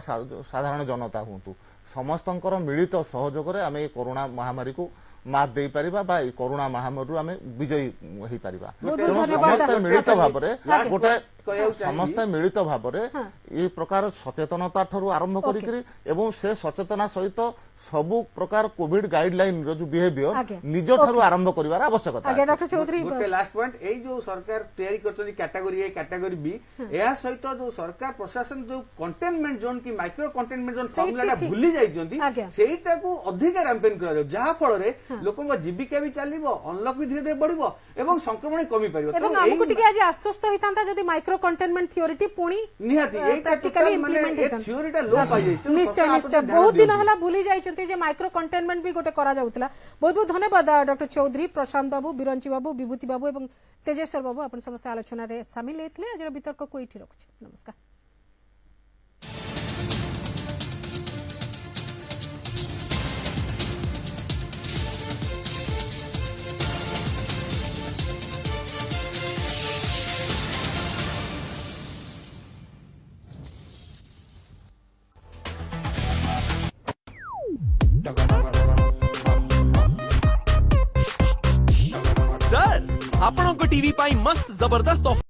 ସାଧାରଣ ଜନତା ହୁଅନ୍ତୁ ସମସ୍ତଙ୍କର ମିଳିତ ସହଯୋଗରେ ଆମେ এই କରୋନା ମହାମାରୀକୁ ମାତ ଦେଇପାରିବା ବା এই କରୋନା ମହାମାରୀରୁ ଆମେ ବିଜୟୀ ହେଇପାରିବା ସମସ୍ତେ ମିଳିତ ଭାବରେ ସମସ୍ତେ ମିଳିତ ଭାବରେ এই ପ୍ରକାର ସଚେତନତା ଠାରୁ ଆରମ୍ଭ କରିକିରି ଏବଂ ସେ ସଚେତନା ସହିତ ସବୁ ପ୍ରକାର କୋଭିଡ ଗାଇଡଲାଇନ ର ଯୋଉ ବିହେଭିयर ନିଜ ଠାରୁ ଆରମ୍ଭ କରିବାର ଆବଶ୍ୟକତା ଆଜ୍ଞା ଡକ୍ଟର ଚୌଧୁରୀ ଗୋଟେ ଲାଷ୍ଟ ପଏଣ୍ଟ ଏଇ ଯୋଉ ସରକାର ତৈयारी କରିଛନ୍ତି କ୍ୟାଟାଗୋରୀ ए କ୍ୟାଟାଗୋରୀ बी ଏହା ସହିତ ଯୋଉ ସରକାର ପ୍ରଶାସନ ଯୋଉ କଣ୍ଟେନମେଣ୍ଟ ଜୋନ୍ କି ମାଇକ୍ରୋ କଣ୍ଟେନମେଣ୍ଟ ଜୋନ୍ ଫର୍ମୁଲାଟା ଭୁଲି ଯାଇଛନ୍ତି ସେଇଟାକୁ ଅଧିକ ରାମ୍ପେନ୍ କରାଯାଉ ଯାହା ଫଳରେ ଲୋକଙ୍କ ଜୀବିକା ବି ଚାଲିବ ଅନଲକ୍ ବି ଧୀରେ ଧୀରେ ବଢିବ ଏବଂ ସଂକ୍ରମଣ କମି ପାରିବ ଏବଂ ଆମକୁ ଟିକେ ଆଜି ଆଶ୍ୱସ୍ତ ହୋଇଥାନ୍ତା ଯଦି ମାଇକ୍ରୋ କଣ୍ଟେନମେଣ୍ଟ ଥିଓରିଟି ପୁଣି ନିହାତି ଏଇଟା ପ୍ରାକ୍ଟିକାଲି ଇମ୍ପ୍ଲିମେଣ୍ଟ ଇମ୍ପ୍ଲିମେଣ୍ଟ ଏ ଥିଓରିଟା ଲୋ ପାଇଯାଇଛି ନିଶ୍ଚୟ ନିଶ୍ଚୟ ବହୁତ ଦିନ ହେଲା ଭୁଲି ଯାଇଛନ୍ତି ଯେ ମାଇକ୍ରୋ କଣ୍ଟେନमेंट भी गोटे करा जाउतला बहुत बहुत धन्यवाद डॉक्टर चौधरी प्रशांत बाबू बिरंची बाबू विभूति बाबू एवं तेजेश्वर बाबू अपन समस्त आलोचना रे शामिल हेतले आज वितर्क को इठी रखुछी नमस्कार सर आपणको टीवी पाई मस्त जबरदस्त ऑफर